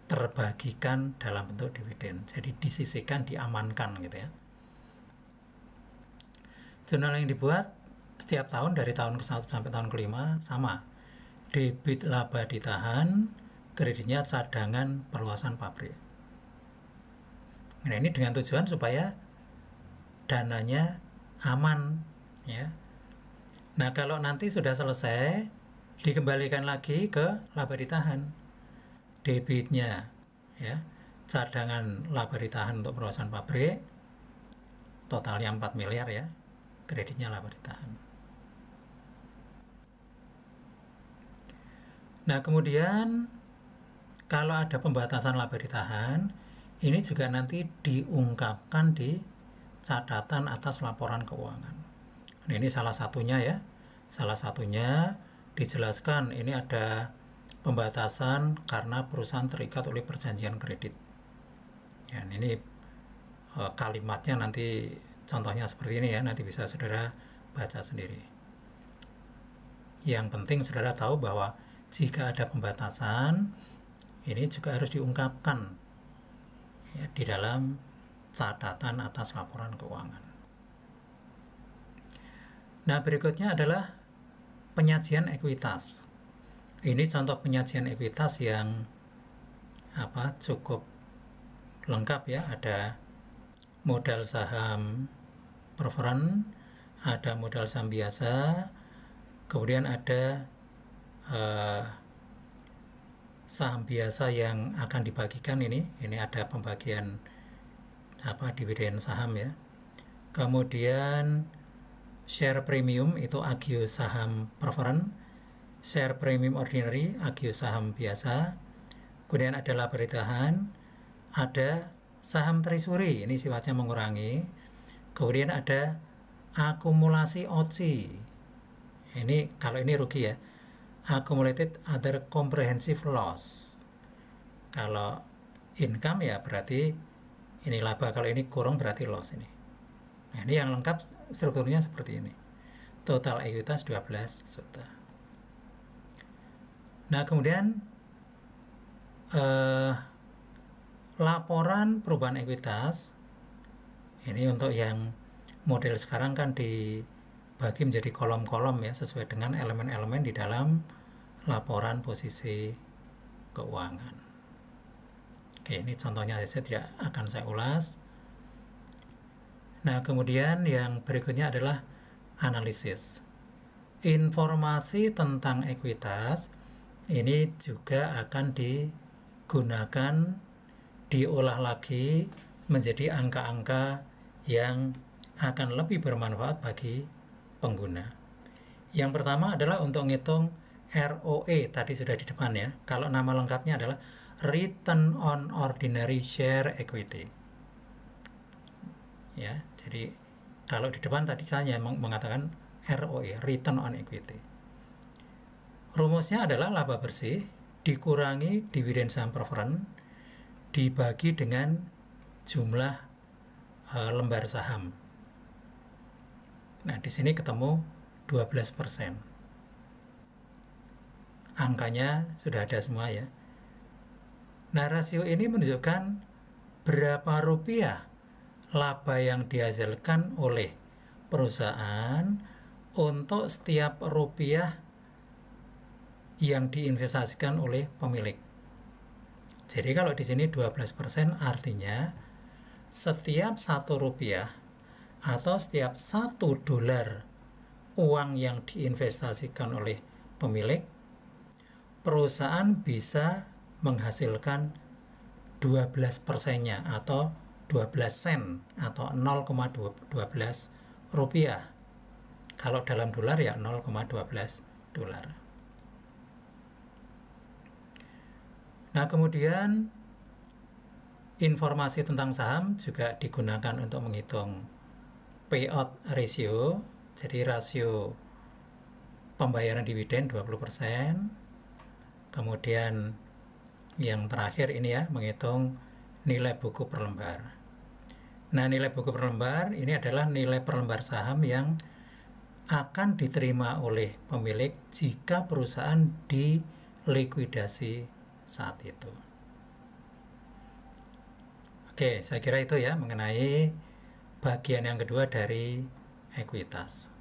terbagikan dalam bentuk dividen. Jadi disisihkan, diamankan gitu ya. Jurnal yang dibuat setiap tahun dari tahun ke-1 sampai tahun ke-5 sama. Debit laba ditahan, kreditnya cadangan perluasan pabrik. Nah, ini dengan tujuan supaya dananya aman ya. Nah, kalau nanti sudah selesai dikembalikan lagi ke laba ditahan. Debitnya ya, cadangan laba ditahan untuk perluasan pabrik totalnya 4 miliar ya. Kreditnya laba ditahan. Nah, kemudian kalau ada pembatasan laba ditahan, ini juga nanti diungkapkan di catatan atas laporan keuangan. Nah, ini salah satunya ya. Salah satunya dijelaskan ini ada pembatasan karena perusahaan terikat oleh perjanjian kredit. Ya, ini kalimatnya nanti contohnya seperti ini ya, nanti bisa saudara baca sendiri. Yang penting saudara tahu bahwa jika ada pembatasan, ini juga harus diungkapkan ya, di dalam catatan atas laporan keuangan. Nah, berikutnya adalah penyajian ekuitas. Ini contoh penyajian ekuitas yang cukup lengkap ya. Ada modal saham preferred, ada modal saham biasa, kemudian ada saham biasa yang akan dibagikan ini ada pembagian dividen saham ya. Kemudian share premium itu agio saham preferred, share premium ordinary agio saham biasa. Kemudian ada laba ditahan, ada saham treasury, ini sifatnya mengurangi. Kemudian ada akumulasi OCI. Ini kalau ini rugi ya. Accumulated other comprehensive loss. Kalau income ya berarti ini laba, kalau ini kurang berarti loss ini. Nah, ini yang lengkap strukturnya seperti ini. Total ekuitas 12 juta. Nah, kemudian laporan perubahan ekuitas ini untuk yang model sekarang kan dibagi menjadi kolom-kolom ya, sesuai dengan elemen-elemen di dalam laporan posisi keuangan. Oke, ini contohnya saja, tidak akan saya ulas. Nah, kemudian yang berikutnya adalah analisis. Informasi tentang ekuitas ini juga akan digunakan, diolah lagi menjadi angka-angka yang akan lebih bermanfaat bagi pengguna. Yang pertama adalah untuk menghitung ROE, tadi sudah di depan ya. Kalau nama lengkapnya adalah Return on Ordinary Share Equity. Ya, jadi kalau di depan tadi saya mengatakan ROE, Return on Equity. Rumusnya adalah laba bersih dikurangi dividen saham preferred dibagi dengan jumlah lembar saham. Nah, di sini ketemu 12%. Angkanya sudah ada semua ya. Nah, rasio ini menunjukkan berapa rupiah laba yang dihasilkan oleh perusahaan untuk setiap rupiah yang diinvestasikan oleh pemilik. Jadi kalau di sini 12% artinya setiap 1 rupiah atau setiap 1 dolar uang yang diinvestasikan oleh pemilik, perusahaan bisa menghasilkan 12%-nya atau 12 sen atau 0,12 rupiah. Kalau dalam dolar ya 0,12 dolar. Nah, kemudian informasi tentang saham juga digunakan untuk menghitung payout ratio, jadi rasio pembayaran dividen 20%. Kemudian yang terakhir ini ya, menghitung nilai buku per lembar. Nah, nilai buku per lembar ini adalah nilai per lembar saham yang akan diterima oleh pemilik jika perusahaan dilikuidasi saat itu. Oke, saya kira itu ya mengenai bagian yang kedua dari ekuitas.